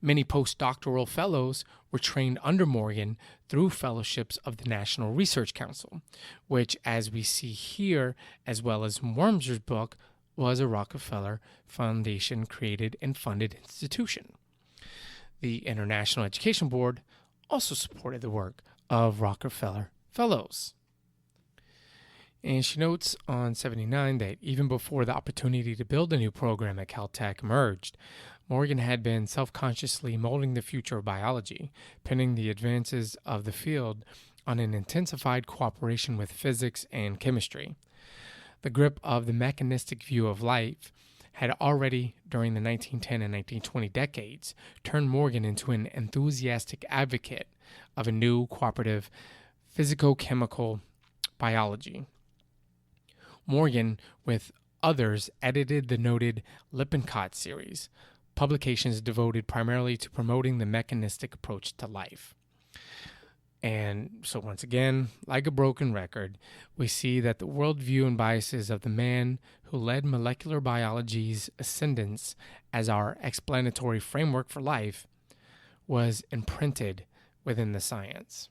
Many postdoctoral fellows were trained under Morgan through fellowships of the National Research Council, which, as we see here, as well as Wormser's book, was a Rockefeller Foundation created and funded institution. The International Education Board also supported the work of Rockefeller Fellows. And she notes on 79 that even before the opportunity to build a new program at CalTech emerged, Morgan had been self-consciously molding the future of biology, pinning the advances of the field on an intensified cooperation with physics and chemistry. The grip of the mechanistic view of life had already, during the 1910 and 1920 decades, turned Morgan into an enthusiastic advocate of a new cooperative physico-chemical biology. Morgan, with others, edited the noted Lippincott series, publications devoted primarily to promoting the mechanistic approach to life. And so once again, like a broken record, we see that the worldview and biases of the man who led molecular biology's ascendance as our explanatory framework for life was imprinted within the science.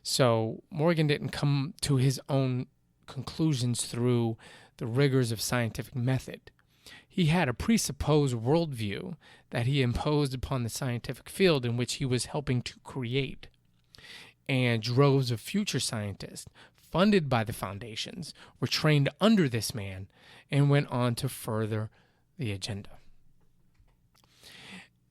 So Morgan didn't come to his own conclusions through the rigors of scientific method. He had a presupposed worldview that he imposed upon the scientific field in which he was helping to create. And droves of future scientists, funded by the foundations, were trained under this man and went on to further the agenda.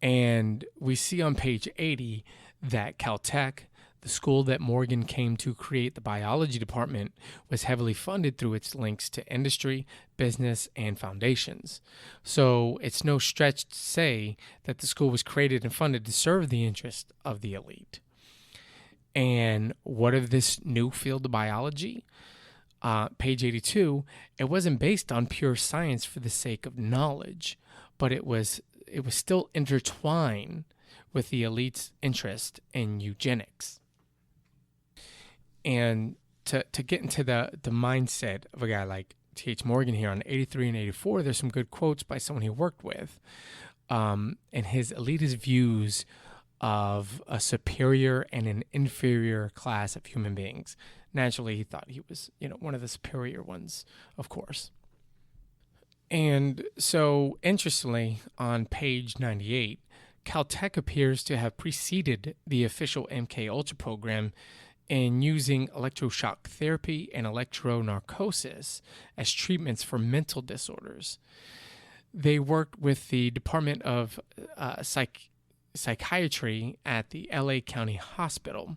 And we see on page 80 that CalTech, the school that Morgan came to create the biology department, was heavily funded through its links to industry, business, and foundations. So it's no stretch to say that the school was created and funded to serve the interests of the elite. And what of this new field of biology? Page 82, it wasn't based on pure science for the sake of knowledge, but it was still intertwined with the elite's interest in eugenics. And to get into the mindset of a guy like T.H. Morgan here on 83 and 84, there's some good quotes by someone he worked with, and his elitist views of a superior and an inferior class of human beings. Naturally, he thought he was, one of the superior ones, of course. And so, interestingly, on page 98, CalTech appears to have preceded the official MK Ultra program in using electroshock therapy and electronarcosis as treatments for disorders. They worked with the Department of Psychiatry at the LA County Hospital,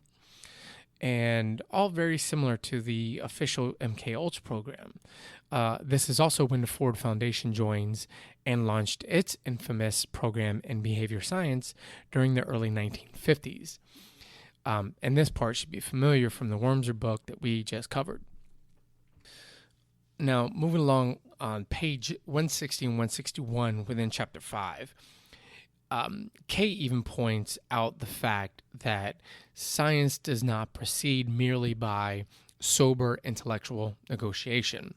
and all very similar to the official MK Ultra program. This is also when the Ford Foundation joins and launched its infamous program in behavior science during the early 1950s. And this part should be familiar from the Wormser book that we just covered. Now, moving along on page 160 and 161 within chapter 5, Kay even points out the fact that science does not proceed merely by sober intellectual negotiation.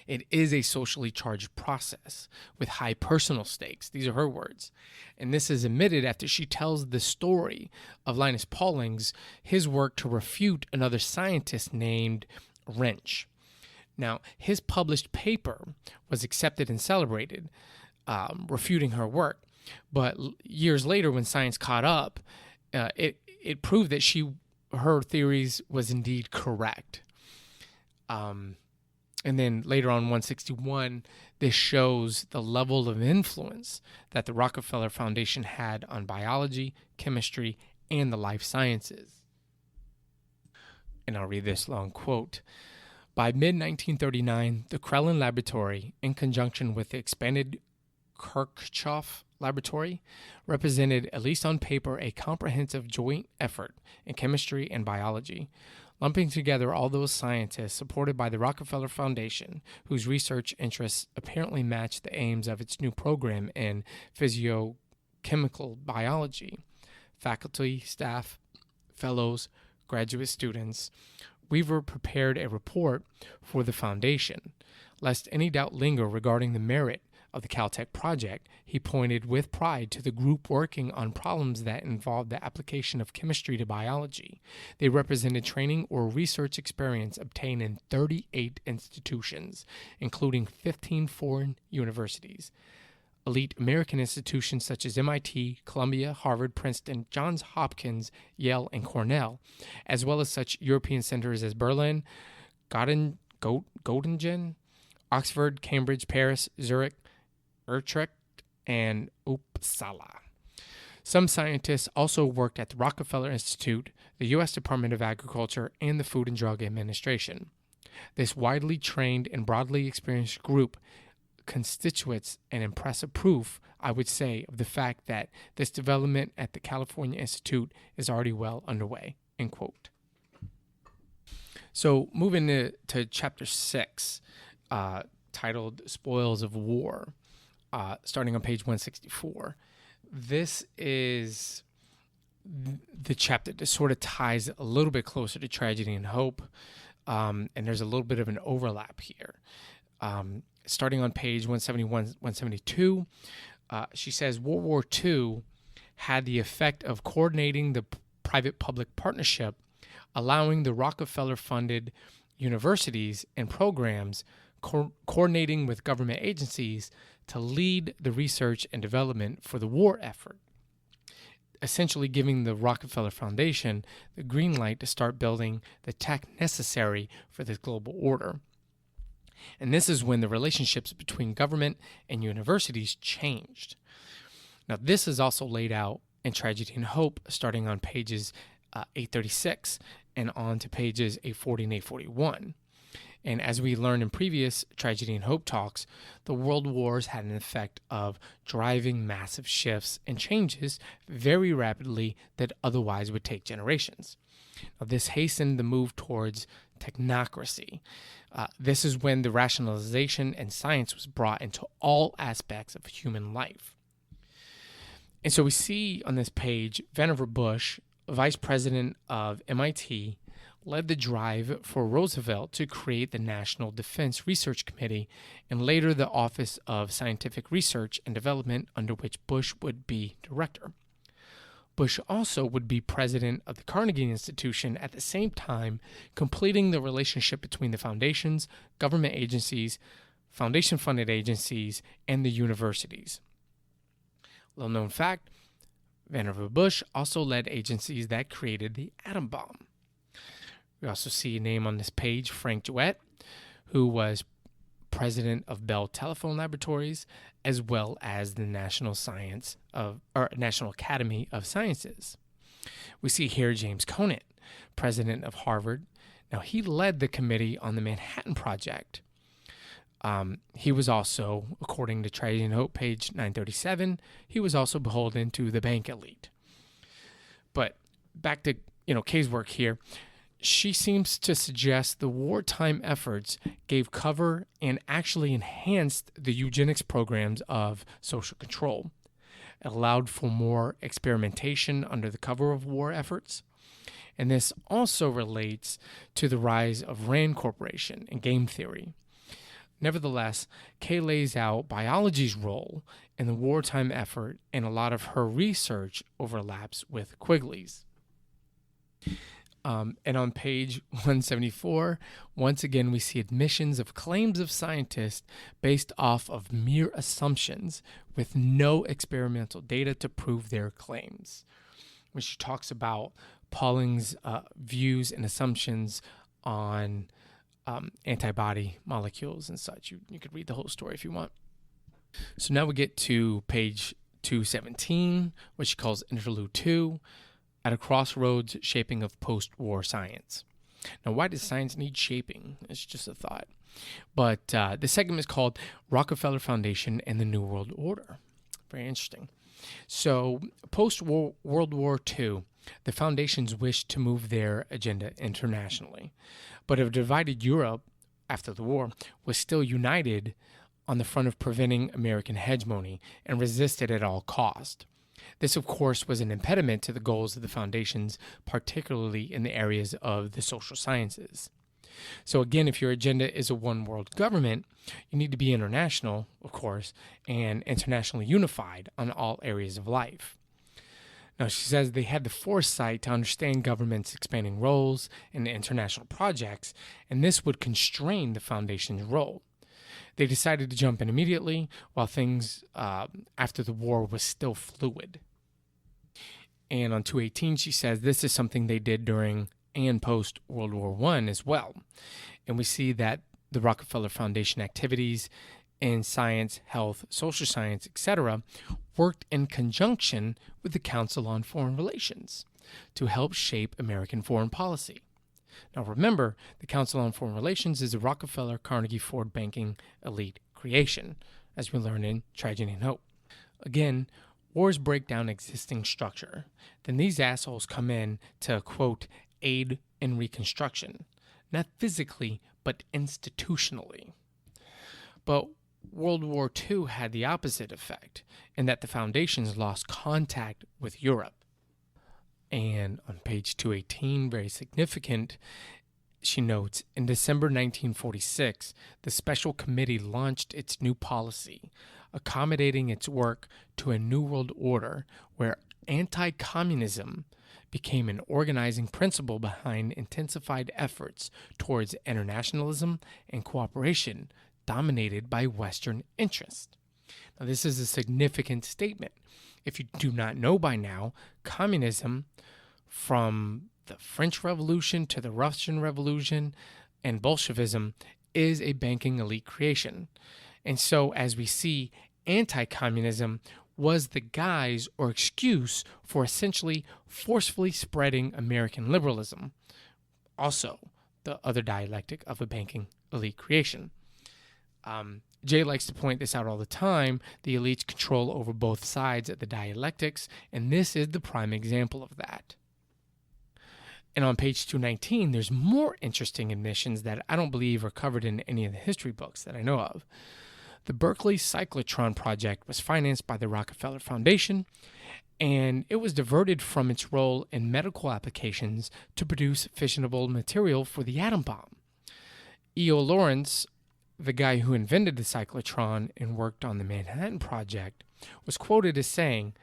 It is a socially charged process with high personal stakes. These are her words. And this is admitted after she tells the story of Linus Pauling's, his work to refute another scientist named Wrench. Now, his published paper was accepted and celebrated, refuting her work. But years later, when science caught up, it proved that her theories was indeed correct. And then later on, 161, this shows the level of influence that the Rockefeller Foundation had on biology, chemistry, and the life sciences. And I'll read this long quote. By mid-1939, the Krellin Laboratory, in conjunction with the expanded Kirchhoff Laboratory, represented, at least on paper, a comprehensive joint effort in chemistry and biology, lumping together all those scientists supported by the Rockefeller Foundation, whose research interests apparently matched the aims of its new program in physiochemical biology. Faculty, staff, fellows, graduate students, Weaver prepared a report for the Foundation. Lest any doubt linger regarding the merit of the CalTech project, he pointed with pride to the group working on problems that involved the application of chemistry to biology. They represented training or research experience obtained in 38 institutions, including 15 foreign universities. Elite American institutions such as MIT, Columbia, Harvard, Princeton, Johns Hopkins, Yale, and Cornell, as well as such European centers as Berlin, Göttingen, Oxford, Cambridge, Paris, Zurich, Utrecht, and Uppsala. Some scientists also worked at the Rockefeller Institute, the U.S. Department of Agriculture, and the Food and Drug Administration. This widely trained and broadly experienced group constitutes an impressive proof, I would say, of the fact that this development at the California Institute is already well underway, end quote. So moving to chapter 6, titled Spoils of War, starting on page 164. This is the chapter that sort of ties a little bit closer to Tragedy and Hope, and there's a little bit of an overlap here. Starting on page 171, 172, she says World War II had the effect of coordinating the private-public partnership, allowing the Rockefeller-funded universities and programs coordinating with government agencies to lead the research and development for the war effort, essentially giving the Rockefeller Foundation the green light to start building the tech necessary for this global order. And this is when the relationships between government and universities changed. Now, this is also laid out in Tragedy and Hope, starting on pages 836 and on to pages 840 and 841. And as we learned in previous Tragedy and Hope talks, the world wars had an effect of driving massive shifts and changes very rapidly that otherwise would take generations. Now, this hastened the move towards technocracy. This is when the rationalization and science was brought into all aspects of human life. And so we see on this page, Vannevar Bush, vice president of MIT, led the drive for Roosevelt to create the National Defense Research Committee and later the Office of Scientific Research and Development, under which Bush would be director. Bush also would be president of the Carnegie Institution at the same time, completing the relationship between the foundations, government agencies, foundation-funded agencies, and the universities. Little known fact, Vannevar Bush also led agencies that created the atom bomb. We also see a name on this page, Frank Jouett, who was president of Bell Telephone Laboratories, as well as the National Academy of Sciences. We see here James Conant, president of Harvard. Now, he led the committee on the Manhattan Project. He was also, according to Tragedy and Hope, page 937, he was also beholden to the bank elite. But back to Kay's work here. She seems to suggest the wartime efforts gave cover and actually enhanced the eugenics programs of social control. It allowed for more experimentation under the cover of war efforts. And this also relates to the rise of Rand Corporation and game theory. Nevertheless, Kay lays out biology's role in the wartime effort, and a lot of her research overlaps with Quigley's. And on page 174, once again, we see admissions of claims of scientists based off of mere assumptions with no experimental data to prove their claims. When she talks about Pauling's views and assumptions on antibody molecules and such. You could read the whole story if you want. So now we get to page 217, which she calls Interlude 2, at a crossroads shaping of post-war science. Now, why does science need shaping? It's just a thought. But the segment is called Rockefeller Foundation and the New World Order. Very interesting. So, post-World War II, the foundations wished to move their agenda internationally. But a divided Europe, after the war, was still united on the front of preventing American hegemony and resisted at all cost. This, of course, was an impediment to the goals of the foundations, particularly in the areas of the social sciences. So again, if your agenda is a one-world government, you need to be international, of course, and internationally unified on all areas of life. Now, she says they had the foresight to understand government's expanding roles in international projects, and this would constrain the foundation's role. They decided to jump in immediately, while things after the war was still fluid. And on 218, she says this is something they did during and post-World War I as well. And we see that the Rockefeller Foundation activities in science, health, social science, etc., worked in conjunction with the Council on Foreign Relations to help shape American foreign policy. Now remember, the Council on Foreign Relations is a Rockefeller Carnegie Ford banking elite creation, as we learn in Tragedy and Hope. Again, wars break down existing structure. Then these assholes come in to, quote, aid in reconstruction, not physically, but institutionally. But World War II had the opposite effect, in that the foundations lost contact with Europe. And on page 218, very significant, she notes, in December 1946, the Special Committee launched its new policy, accommodating its work to a new world order where anti-communism became an organizing principle behind intensified efforts towards internationalism and cooperation dominated by Western interests. Now, this is a significant statement. If you do not know by now, communism, from the French Revolution to the Russian Revolution and Bolshevism, is a banking elite creation. And so, as we see, anti-communism was the guise or excuse for essentially forcefully spreading American liberalism. Also, the other dialectic of a banking elite creation. Jay likes to point this out all the time. The elites control over both sides of the dialectics, and this is the prime example of that. And on page 219, there's more interesting admissions that I don't believe are covered in any of the history books that I know of. The Berkeley Cyclotron project was financed by the Rockefeller Foundation, and it was diverted from its role in medical applications to produce fissionable material for the atom bomb. E.O. Lawrence, the guy who invented the cyclotron and worked on the Manhattan Project, was quoted as saying,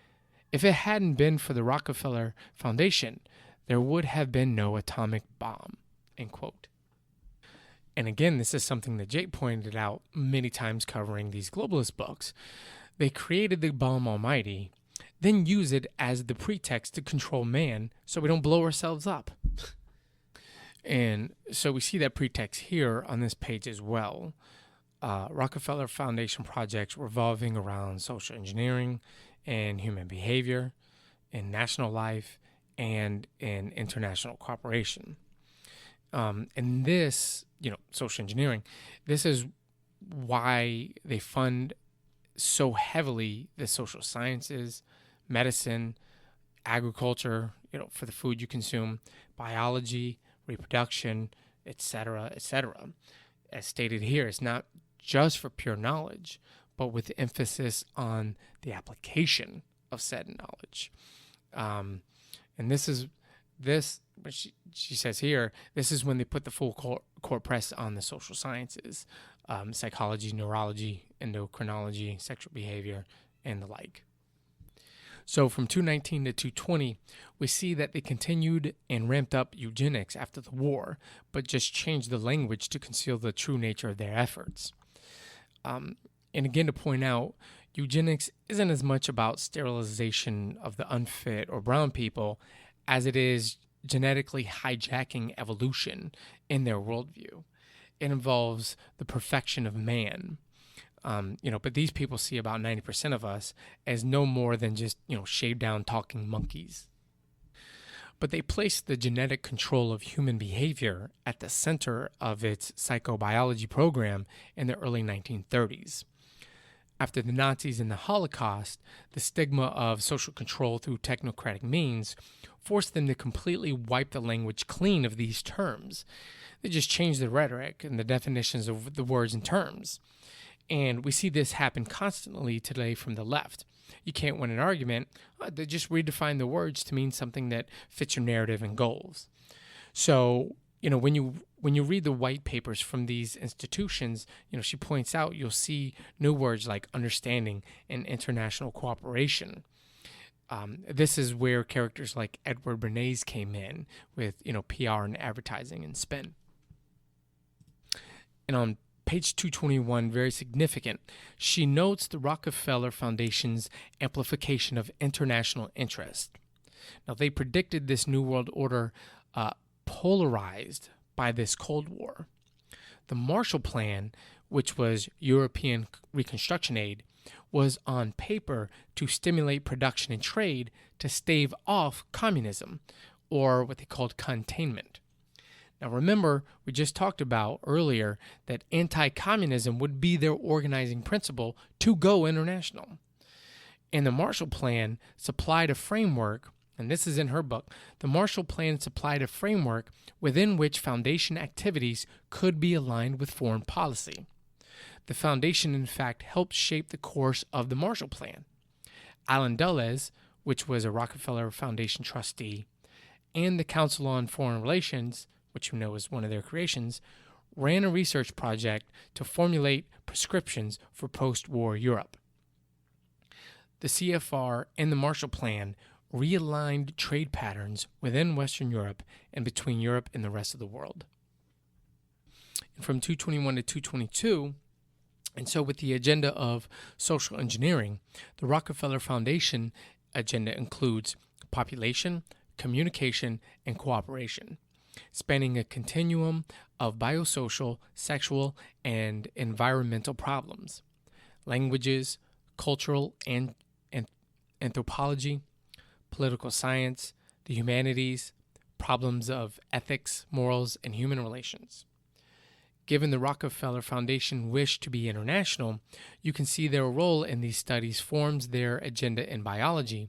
"If it hadn't been for the Rockefeller Foundation, there would have been no atomic bomb," end quote. And again, this is something that Jake pointed out many times covering these globalist books. They created the bomb almighty, then use it as the pretext to control man so we don't blow ourselves up. And so we see that pretext here on this page as well. Rockefeller Foundation projects revolving around social engineering and human behavior, in national life, and in international cooperation. And this, social engineering, this is why they fund so heavily the social sciences, medicine, agriculture, for the food you consume, biology, reproduction, etc., etc. As stated here, it's not just for pure knowledge, but with emphasis on the application of said knowledge. And she says here, this is when they put the full court press on the social sciences, psychology, neurology, endocrinology, sexual behavior, and the like. So from 219 to 220, we see that they continued and ramped up eugenics after the war, but just changed the language to conceal the true nature of their efforts. And again, to point out, eugenics isn't as much about sterilization of the unfit or brown people as it is genetically hijacking evolution in their worldview. It involves the perfection of man. But these people see about 90% of us as no more than just, shaved down talking monkeys. But they place the genetic control of human behavior at the center of its psychobiology program in the early 1930s. After the Nazis and the Holocaust, the stigma of social control through technocratic means forced them to completely wipe the language clean of these terms. They just changed the rhetoric and the definitions of the words and terms. And we see this happen constantly today from the left. You can't win an argument. They just redefine the words to mean something that fits your narrative and goals. So, when you read the white papers from these institutions, she points out you'll see new words like understanding and international cooperation. This is where characters like Edward Bernays came in with, PR and advertising and spin. And on page 221, very significant, she notes the Rockefeller Foundation's amplification of international interest. Now, they predicted this New World Order polarized by this Cold War. The Marshall Plan, which was European reconstruction aid, was on paper to stimulate production and trade to stave off communism, or what they called containment. Now remember, we just talked about earlier that anti-communism would be their organizing principle to go international. And the Marshall Plan supplied a framework, and this is in her book, the Marshall Plan supplied a framework within which foundation activities could be aligned with foreign policy. The foundation, in fact, helped shape the course of the Marshall Plan. Allen Dulles, which was a Rockefeller Foundation trustee, and the Council on Foreign Relations, which you know is one of their creations, ran a research project to formulate prescriptions for post-war Europe. The CFR and the Marshall Plan realigned trade patterns within Western Europe and between Europe and the rest of the world. And from 221 to 222, and so with the agenda of social engineering, the Rockefeller Foundation agenda includes population, communication, and cooperation, spanning a continuum of biosocial, sexual, and environmental problems, languages, cultural and anthropology, political science, the humanities, problems of ethics, morals, and human relations. Given the Rockefeller Foundation wish to be international, you can see their role in these studies forms their agenda in biology,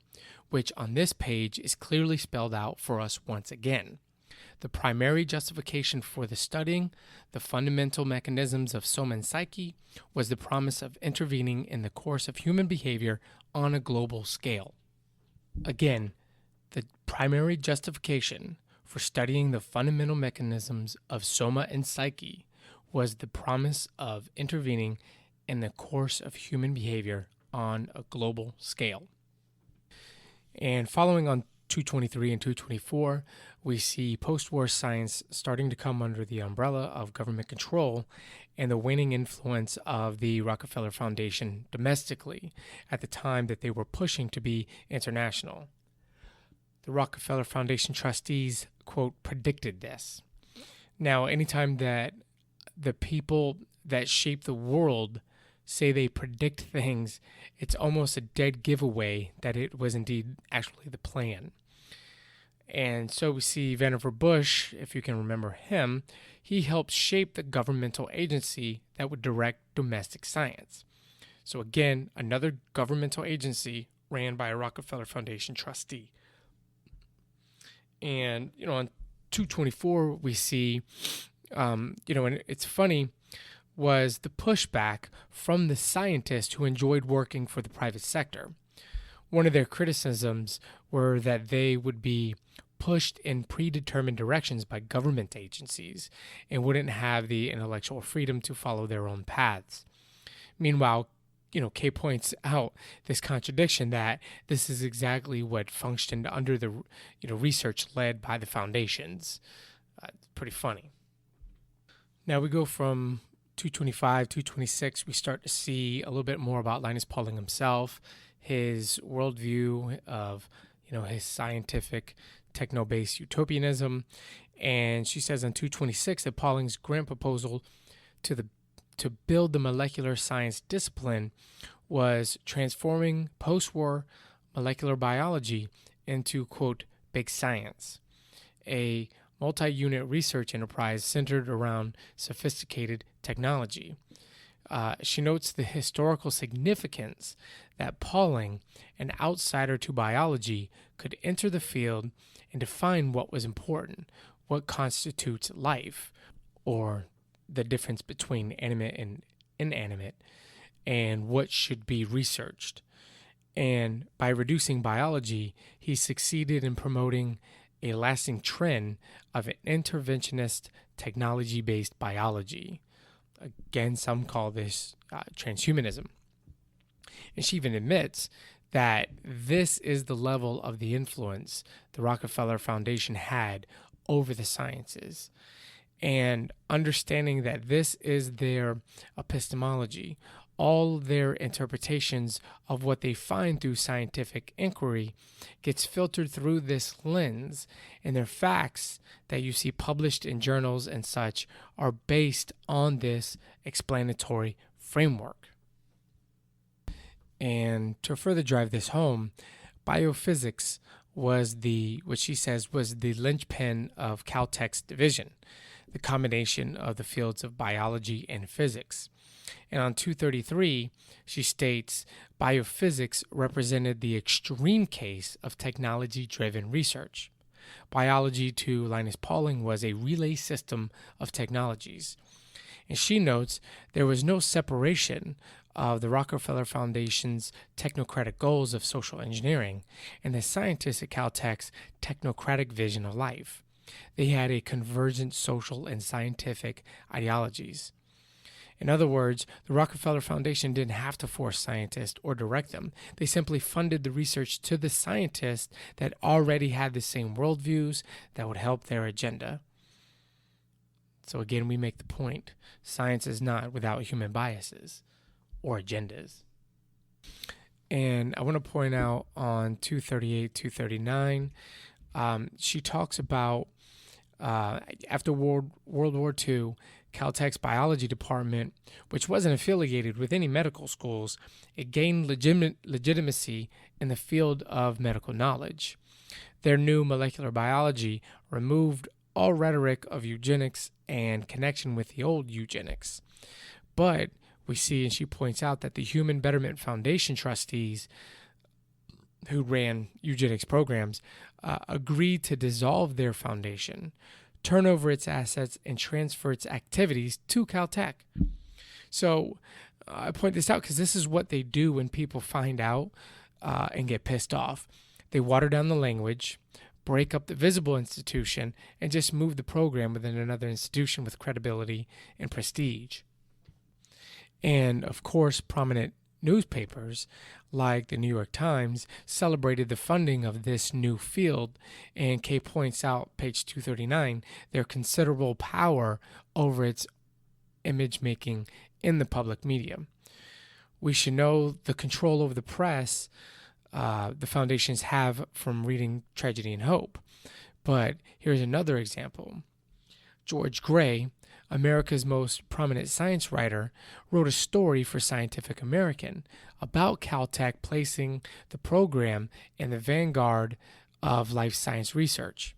which on this page is clearly spelled out for us once again. The primary justification for the studying the fundamental mechanisms of soma and psyche was the promise of intervening in the course of human behavior on a global scale. Again, the primary justification for studying the fundamental mechanisms of soma and psyche was the promise of intervening in the course of human behavior on a global scale. And following on 223 and 224, we see post-war science starting to come under the umbrella of government control and the waning influence of the Rockefeller Foundation domestically at the time that they were pushing to be international. The Rockefeller Foundation trustees, quote, predicted this. Now, anytime that the people that shape the world say they predict things, it's almost a dead giveaway that it was indeed actually the plan. And so we see Vannevar Bush, if you can remember him, he helped shape the governmental agency that would direct domestic science. So again, another governmental agency ran by a Rockefeller Foundation trustee. And, on 224, we see, and it's funny, was the pushback from the scientists who enjoyed working for the private sector. One of their criticisms were that they would be pushed in predetermined directions by government agencies and wouldn't have the intellectual freedom to follow their own paths. Meanwhile, Kay points out this contradiction, that this is exactly what functioned under the research led by the foundations. It's pretty funny. Now we go from 225, 226, we start to see a little bit more about Linus Pauling himself, his worldview of, his scientific techno-based utopianism. And she says on 226 that Pauling's grand proposal to build the molecular science discipline was transforming post-war molecular biology into, quote, big science, a multi-unit research enterprise centered around sophisticated technology. She notes the historical significance that Pauling, an outsider to biology, could enter the field and define what was important, what constitutes life, or the difference between animate and inanimate, and what should be researched. And by reducing biology, he succeeded in promoting a lasting trend of an interventionist technology-based biology. Again, some call this transhumanism. And she even admits that this is the level of the influence the Rockefeller Foundation had over the sciences. And understanding that this is their epistemology, all their interpretations of what they find through scientific inquiry gets filtered through this lens, and their facts that you see published in journals and such are based on this explanatory framework. And to further drive this home, biophysics was what she says was the linchpin of CalTech's division, the combination of the fields of biology and physics. And on 233, she states, biophysics represented the extreme case of technology-driven research. Biology to Linus Pauling was a relay system of technologies. And she notes there was no separation of the Rockefeller Foundation's technocratic goals of social engineering and the scientists at CalTech's technocratic vision of life. They had a convergent social and scientific ideologies. In other words, the Rockefeller Foundation didn't have to force scientists or direct them. They simply funded the research to the scientists that already had the same worldviews that would help their agenda. So again, we make the point, science is not without human biases or agendas. And I want to point out on 238, 239, she talks about after World War II, CalTech's biology department, which wasn't affiliated with any medical schools, it gained legitimacy in the field of medical knowledge. Their new molecular biology removed all rhetoric of eugenics and connection with the old eugenics. But we see, and she points out, that the Human Betterment Foundation trustees who ran eugenics programs agreed to dissolve their foundation, turn over its assets, and transfer its activities to CalTech. So I point this out because this is what they do when people find out and get pissed off. They water down the language, break up the visible institution, and just move the program within another institution with credibility and prestige. And of course, prominent newspapers like the New York Times celebrated the funding of this new field, and Kay points out, page 239, their considerable power over its image making in the public media. We should know the control over the press the foundations have from reading Tragedy and Hope. But here's another example. George Gray, America's most prominent science writer, wrote a story for Scientific American about CalTech placing the program in the vanguard of life science research.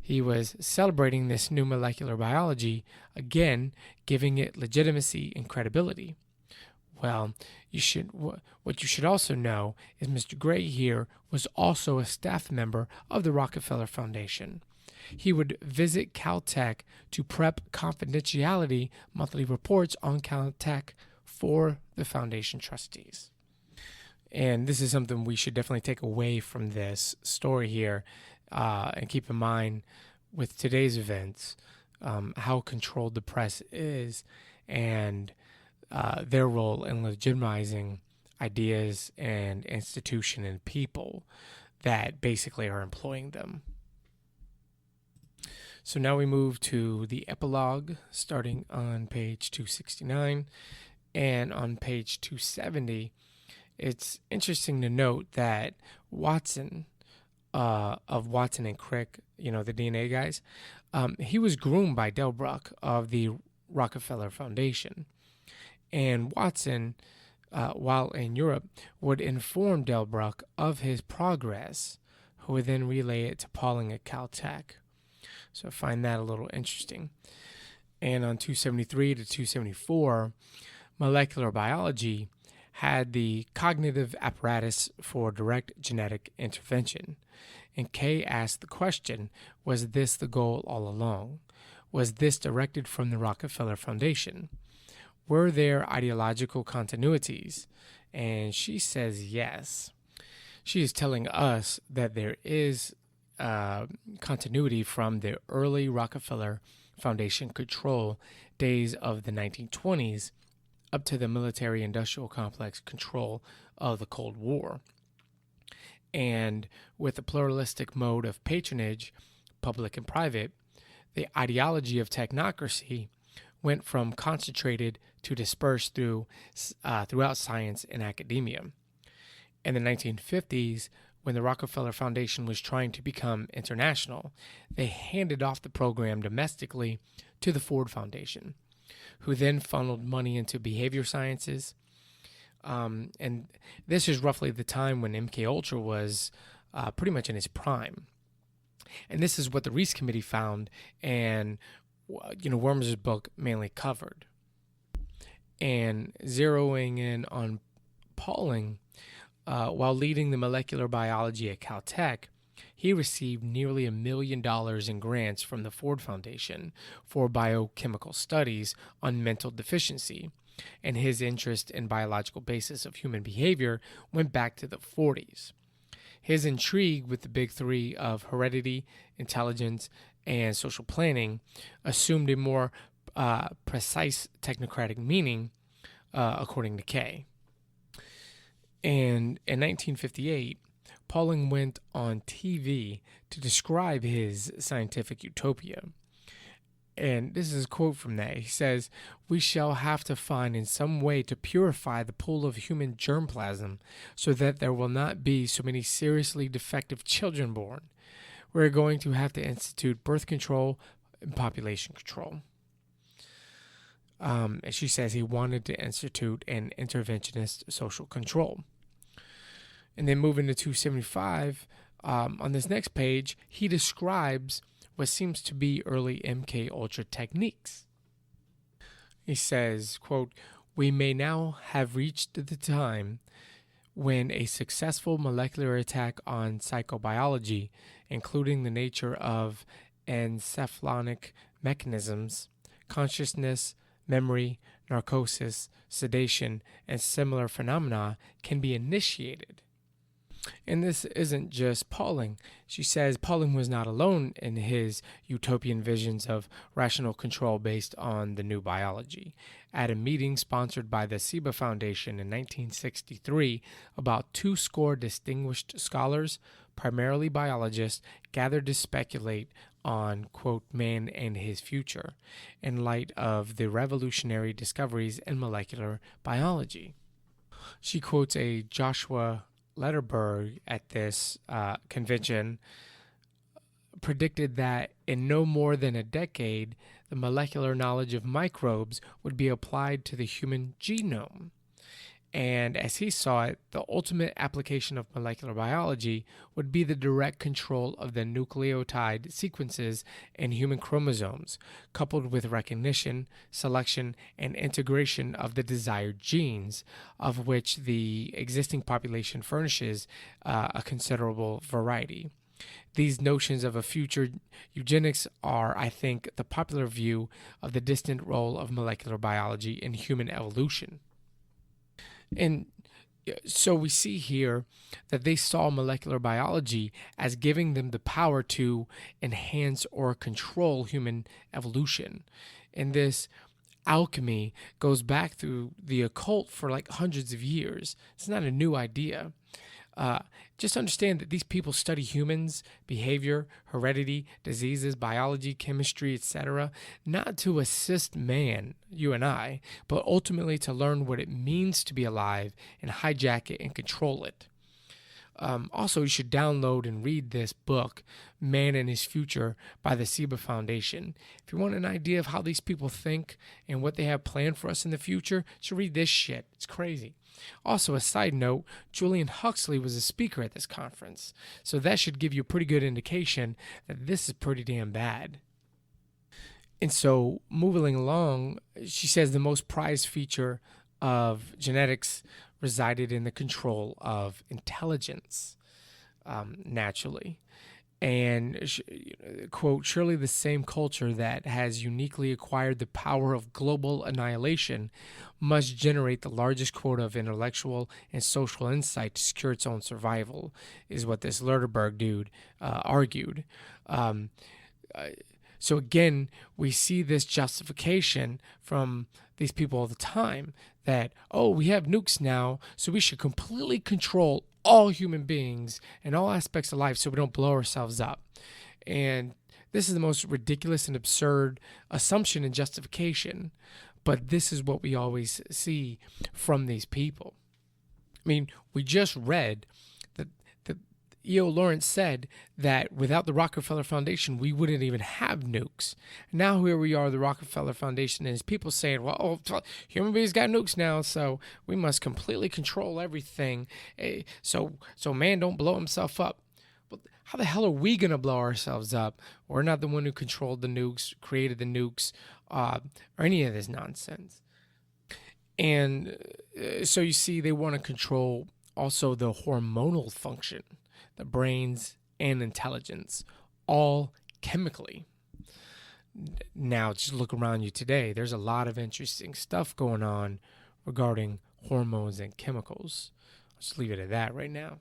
He was celebrating this new molecular biology, again, giving it legitimacy and credibility. Well, what you should also know is Mr. Gray here was also a staff member of the Rockefeller Foundation. He would visit CalTech to prep confidentiality monthly reports on CalTech for the foundation trustees. And this is something we should definitely take away from this story here. And keep in mind, with today's events, how controlled the press is and their role in legitimizing ideas and institution and people that basically are employing them. So now we move to the epilogue, starting on page 269. And on page 270, it's interesting to note that Watson, of Watson and Crick, the DNA guys, he was groomed by Delbruck of the Rockefeller Foundation. And Watson, while in Europe, would inform Delbruck of his progress, who would then relay it to Pauling at CalTech. So I find that a little interesting. And on 273 to 274, molecular biology had the cognitive apparatus for direct genetic intervention. And Kay asked the question, was this the goal all along? Was this directed from the Rockefeller Foundation? Were there ideological continuities? And she says yes. She is telling us that there is continuity from the early Rockefeller Foundation control days of the 1920s up to the military-industrial complex control of the Cold War. And with a pluralistic mode of patronage, public and private, the ideology of technocracy went from concentrated to dispersed throughout science and academia. In the 1950s, when the Rockefeller Foundation was trying to become international, they handed off the program domestically to the Ford Foundation, who then funneled money into behavior sciences. And this is roughly the time when MKUltra was pretty much in its prime. And this is what the Reese Committee found, and Worm's book mainly covered. And zeroing in on Pauling, while leading the molecular biology at CalTech, he received nearly $1 million in grants from the Ford Foundation for biochemical studies on mental deficiency, and his interest in biological basis of human behavior went back to the 40s. His intrigue with the big three of heredity, intelligence, and social planning assumed a more precise technocratic meaning, according to Kay. And in 1958, Pauling went on TV to describe his scientific utopia. And this is a quote from that. He says, "We shall have to find in some way to purify the pool of human germplasm so that there will not be so many seriously defective children born. We're going to have to institute birth control and population control." And she says he wanted to institute an interventionist social control. And then moving to 275, on this next page, he describes what seems to be early MKUltra techniques. He says, quote, "We may now have reached the time when a successful molecular attack on psychobiology, including the nature of encephalonic mechanisms, consciousness, memory, narcosis, sedation, and similar phenomena, can be initiated." And this isn't just Pauling. She says Pauling was not alone in his utopian visions of rational control based on the new biology. At a meeting sponsored by the Ciba Foundation in 1963, about 200 distinguished scholars, primarily biologists, gathered to speculate on, quote, man and his future, in light of the revolutionary discoveries in molecular biology. She quotes a Joshua Lederberg at this convention, predicted that in no more than a decade, the molecular knowledge of microbes would be applied to the human genome. And as he saw it, the ultimate application of molecular biology would be the direct control of the nucleotide sequences in human chromosomes, coupled with recognition, selection, and integration of the desired genes, of which the existing population furnishes a considerable variety. These notions of a future eugenics are, I think, the popular view of the distant role of molecular biology in human evolution. And So we see here that they saw molecular biology as giving them the power to enhance or control human evolution. And this alchemy goes back through the occult for like hundreds of years. It's not a new idea. Uh, just understand that these people study humans, behavior, heredity, diseases, biology, chemistry, etc., not to assist man, you and I, but ultimately to learn what it means to be alive and hijack it and control it. Also, you should download and read this book, Man and His Future, by the Ciba Foundation. If you want an idea of how these people think and what they have planned for us in the future, you should read this shit. It's crazy. Also, a side note, Julian Huxley was a speaker at this conference, so that should give you a pretty good indication that this is pretty damn bad. And so, moving along, she says the most prized feature of genetics resided in the control of intelligence, naturally. And, quote, surely the same culture that has uniquely acquired the power of global annihilation must generate the largest quota of intellectual and social insight to secure its own survival, is what this Lerderberg dude argued. So again, we see this justification from these people all the time that, oh, we have nukes now, so we should completely control all human beings and all aspects of life so we don't blow ourselves up. And this is the most ridiculous and absurd assumption and justification, but this is what we always see from these people. I mean, we just read that E.O. Lawrence said that without the Rockefeller Foundation, we wouldn't even have nukes. Now here we are, the Rockefeller Foundation, and his people saying, well, human beings got nukes now, so we must completely control everything. So man don't blow himself up. Well, how the hell are we going to blow ourselves up? We're not the one who controlled the nukes, created the nukes, or any of this nonsense. And so you see, they want to control also the hormonal function, the brains and intelligence, all chemically. Now, just look around you today. There's a lot of interesting stuff going on regarding hormones and chemicals. I'll just leave it at that right now.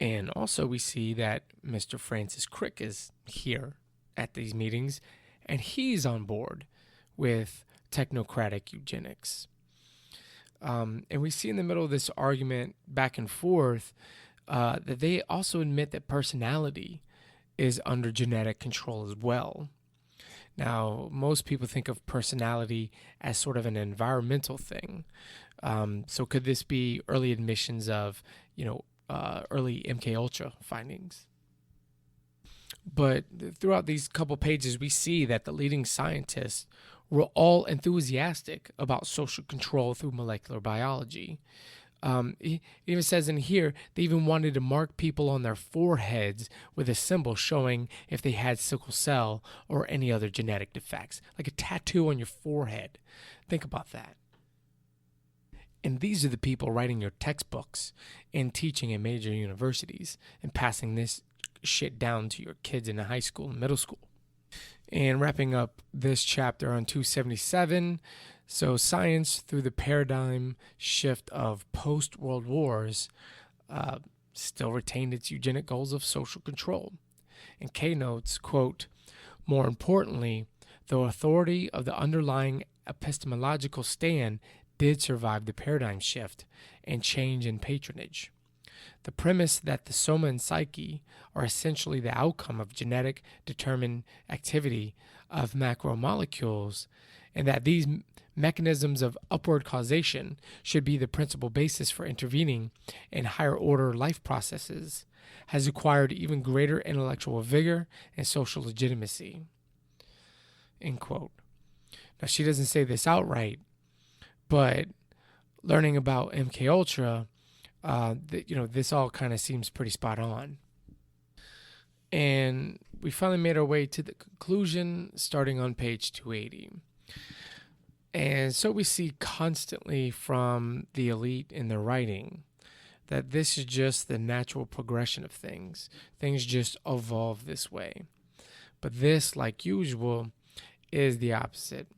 And also we see that Mr. Francis Crick is here at these meetings, and he's on board with technocratic eugenics. And we see in the middle of this argument back and forth that they also admit that personality is under genetic control as well. Now, most people think of personality as sort of an environmental thing. So could this be early admissions of, early MKUltra findings? But throughout these couple pages, we see that the leading scientists were all enthusiastic about social control through molecular biology. It even says in here, they even wanted to mark people on their foreheads with a symbol showing if they had sickle cell or any other genetic defects, like a tattoo on your forehead. Think about that. And these are the people writing your textbooks and teaching in major universities and passing this shit down to your kids in high school and middle school. And wrapping up this chapter on 277, so science through the paradigm shift of post-World Wars still retained its eugenic goals of social control. And K notes, quote, more importantly, the authority of the underlying epistemological stand did survive the paradigm shift and change in patronage. The premise that the soma and psyche are essentially the outcome of genetic determined activity of macromolecules, and that these mechanisms of upward causation should be the principal basis for intervening in higher order life processes, has acquired even greater intellectual vigor and social legitimacy. End quote. Now, she doesn't say this outright, but learning about MKUltra, this all kind of seems pretty spot on. And we finally made our way to the conclusion, starting on page 280. And so we see constantly from the elite in their writing that this is just the natural progression of things. Things just evolve this way. But this, like usual, is the opposite.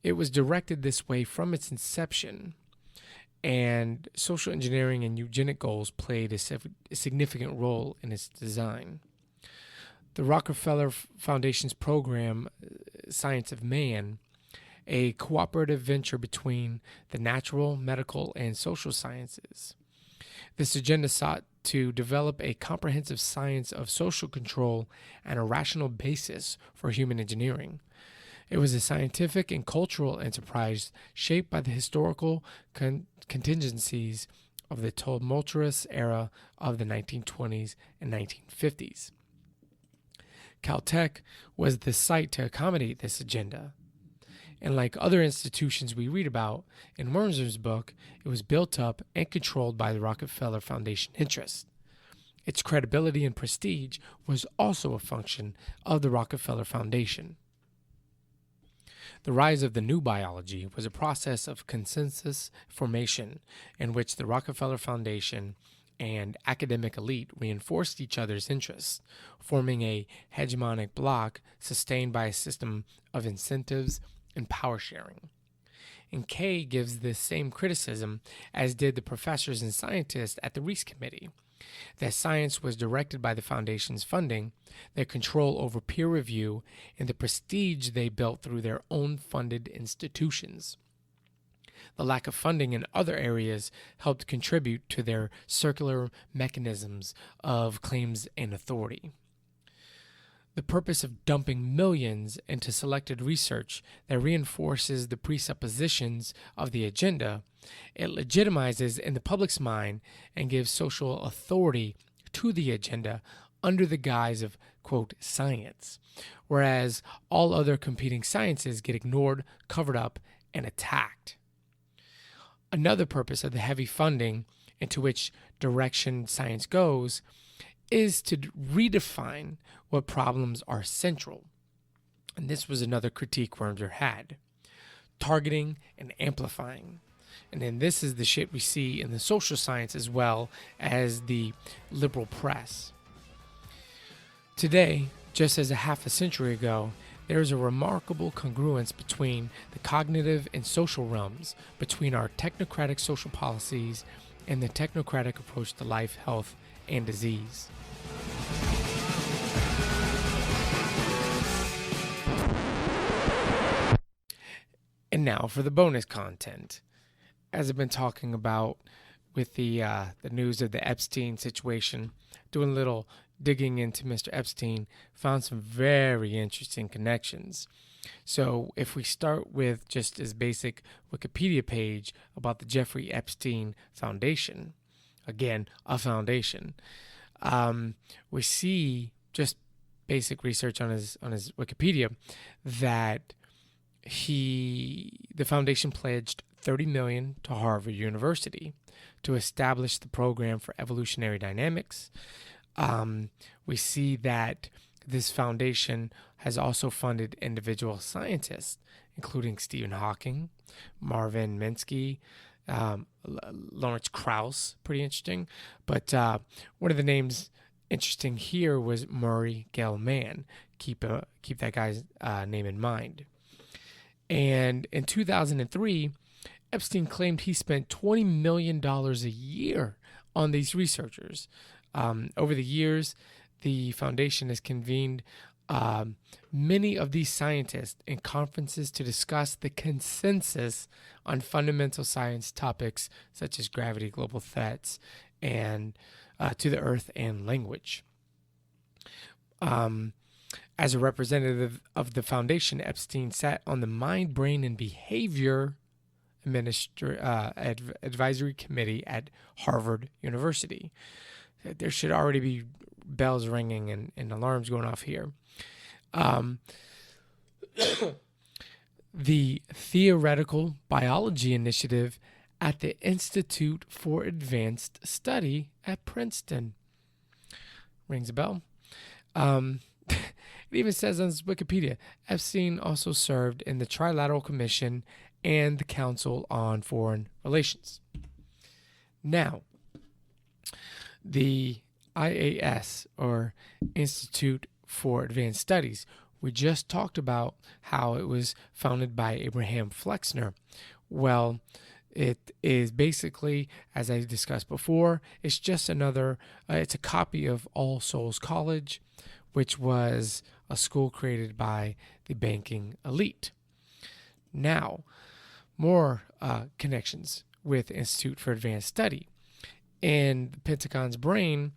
It was directed this way from its inception. and social engineering and eugenic goals played a significant role in its design. The Rockefeller Foundation's program, Science of Man, a cooperative venture between the natural, medical, and social sciences. This agenda sought to develop a comprehensive science of social control and a rational basis for human engineering. It was a scientific and cultural enterprise shaped by the historical contingencies of the tumultuous era of the 1920s and 1950s. CalTech was the site to accommodate this agenda. And like other institutions we read about in Wormser's book, it was built up and controlled by the Rockefeller Foundation interests. Its credibility and prestige was also a function of the Rockefeller Foundation. The rise of the new biology was a process of consensus formation in which the Rockefeller Foundation and academic elite reinforced each other's interests, forming a hegemonic bloc sustained by a system of incentives and power sharing. And Kay gives this same criticism as did the professors and scientists at the Reese Committee, that science was directed by the Foundation's funding, their control over peer review, and the prestige they built through their own funded institutions. The lack of funding in other areas helped contribute to their circular mechanisms of claims and authority. The purpose of dumping millions into selected research that reinforces the presuppositions of the agenda, it legitimizes in the public's mind and gives social authority to the agenda under the guise of, quote, science, whereas all other competing sciences get ignored, covered up, and attacked. Another purpose of the heavy funding into which direction science goes is to redefine what problems are central. And this was another critique Wormser had. Targeting and amplifying. And then this is the shit we see in the social science as well as the liberal press. Today, just as a half a century ago, there is a remarkable congruence between the cognitive and social realms, between our technocratic social policies and the technocratic approach to life, health, and disease. And now for the bonus content. As I've been talking about with the news of the Epstein situation, doing a little digging into Mr. Epstein, found some very interesting connections. So if we start with just his basic Wikipedia page about the Jeffrey Epstein Foundation, again, a foundation, we see just basic research on his Wikipedia that the foundation pledged $30 million to Harvard University to establish the program for evolutionary dynamics. We see that this foundation has also funded individual scientists, including Stephen Hawking, Marvin Minsky, Lawrence Krauss, pretty interesting. But one of the names interesting here was Murray Gell-Mann. Keep that guy's name in mind. And in 2003, Epstein claimed he spent $20 million a year on these researchers. Over the years, the foundation has convened many of these scientists in conferences to discuss the consensus on fundamental science topics such as gravity, global threats, and to the earth and language. As a representative of the foundation, Epstein sat on the Mind, Brain, and Behavior Advisory Committee at Harvard University. There should already be bells ringing and alarms going off here. The Theoretical Biology Initiative at the Institute for Advanced Study at Princeton. Rings a bell. It even says on his Wikipedia, Epstein also served in the Trilateral Commission and the Council on Foreign Relations. Now, the IAS, or Institute for Advanced Studies, we just talked about how it was founded by Abraham Flexner. Well, It is basically, as I discussed before, it's just another, it's a copy of All Souls College, which was a school created by the banking elite. Now, more connections with Institute for Advanced Study. In the Pentagon's brain,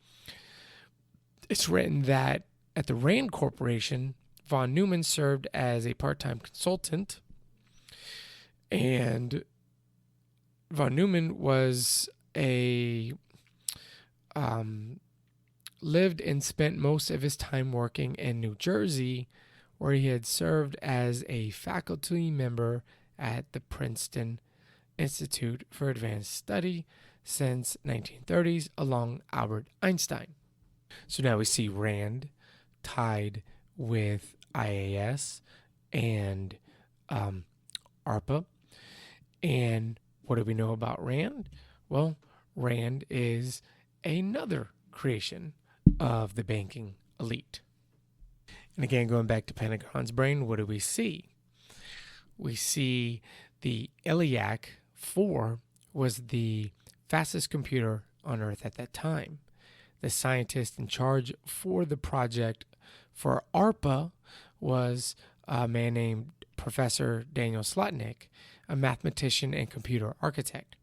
it's written that at the RAND Corporation, von Neumann served as a part-time consultant, and von Neumann was lived and spent most of his time working in New Jersey, where he had served as a faculty member at the Princeton Institute for Advanced Study since 1930s, along Albert Einstein. So now we see RAND tied with IAS and ARPA. And what do we know about RAND? Well, RAND is another creation of the banking elite. And again, going back to Pentagon's brain, what do we see? We see the ELIAC 4 was the fastest computer on Earth at that time. The scientist in charge for the project for ARPA was a man named Professor Daniel Slotnick, a mathematician and computer architect,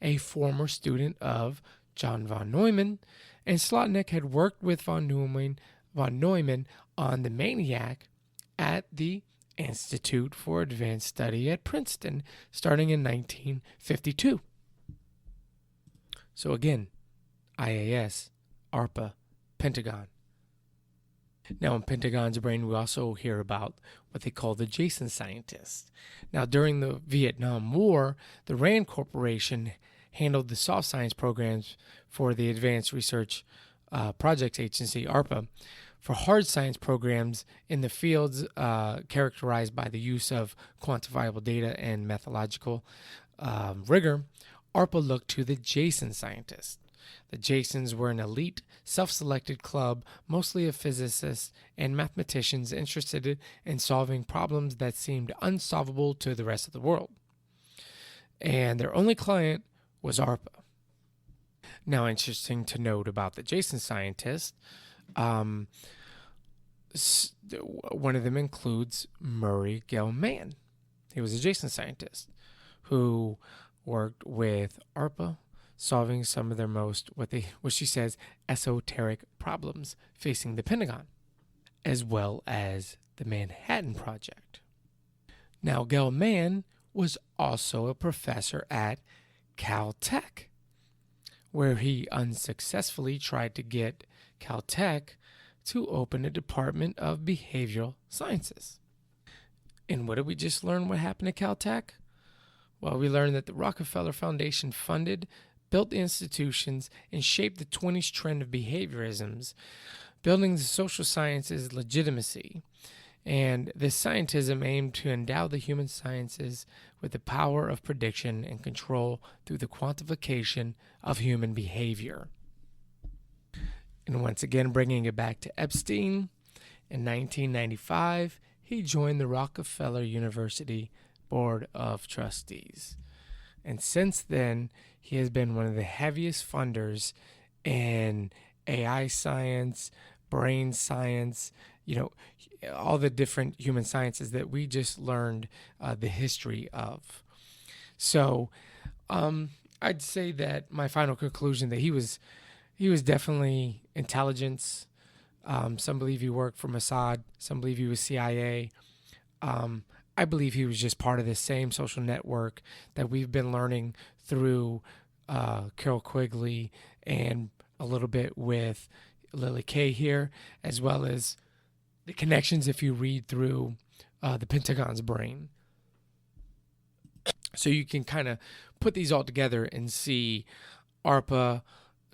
a former student of John von Neumann, and Slotnick had worked with von Neumann on the MANIAC at the Institute for Advanced Study at Princeton, starting in 1952. So again, IAS, ARPA, Pentagon. Now in Pentagon's brain, we also hear about what they call the Jessum scientists. Now during the Vietnam War, the RAND Corporation handled the soft science programs for the Advanced Research Projects Agency, ARPA, for hard science programs in the fields characterized by the use of quantifiable data and methodological rigor. ARPA looked to the Jessum scientists. The Jessums were an elite, self-selected club, mostly of physicists and mathematicians interested in solving problems that seemed unsolvable to the rest of the world. And their only client was ARPA. Now, interesting to note about the Jessum scientists, one of them includes Murray Gell-Mann. He was a Jessum scientist who worked with ARPA, solving some of their most, what she says, esoteric problems facing the Pentagon, as well as the Manhattan Project. Now, Gell-Mann was also a professor at CalTech, where he unsuccessfully tried to get CalTech to open a department of behavioral sciences. And what did we just learn what happened at CalTech? Well, we learned that the Rockefeller Foundation funded, built the institutions, and shaped the 20s trend of behaviorisms, building the social sciences' legitimacy. And this scientism aimed to endow the human sciences with the power of prediction and control through the quantification of human behavior. And once again, bringing it back to Epstein, in 1995, he joined the Rockefeller University Board of Trustees. And since then, he has been one of the heaviest funders in AI science, brain science, all the different human sciences that we just learned the history of. So I'd say that my final conclusion that he was definitely intelligence. Some believe he worked for Mossad. Some believe he was CIA. I believe he was just part of the same social network that we've been learning through Carol Quigley and a little bit with Lillie Kay here, as well as the connections if you read through the Pentagon's brain. So you can kind of put these all together and see ARPA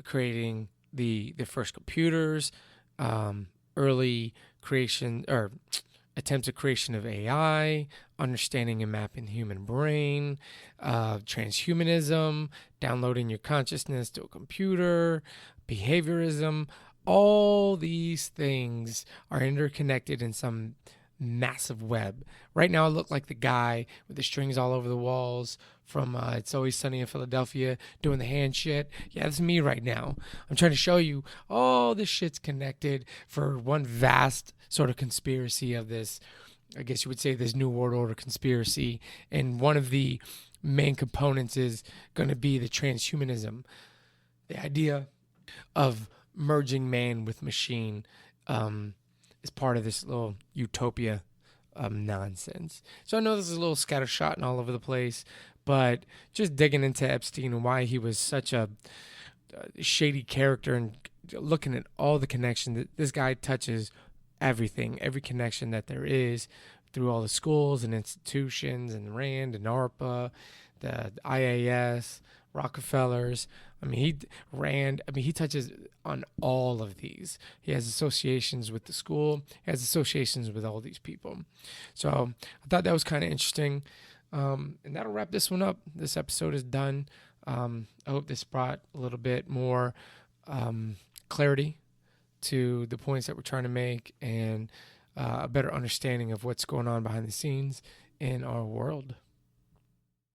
creating the first computers, early creation or attempts at creation of AI, understanding and mapping the human brain, transhumanism, downloading your consciousness to a computer, behaviorism. All these things are interconnected in some massive web. Right now I look like the guy with the strings all over the walls from It's Always Sunny in Philadelphia doing the hand shit. Yeah, that's me right now. I'm trying to show you all this shit's connected for one vast sort of conspiracy of this, I guess you would say, this New World Order conspiracy. And one of the main components is going to be the transhumanism, the idea of merging man with machine is part of this little utopia nonsense. So I know this is a little scattershot and all over the place, but just digging into Epstein and why he was such a shady character and looking at all the connections that this guy touches everything, every connection that there is through all the schools and institutions and RAND and ARPA, the IAS, Rockefellers. He touches on all of these. He has associations with the school. He has associations with all these people. So I thought that was kind of interesting. And that'll wrap this one up. This episode is done. I hope this brought a little bit more clarity to the points that we're trying to make and a better understanding of what's going on behind the scenes in our world.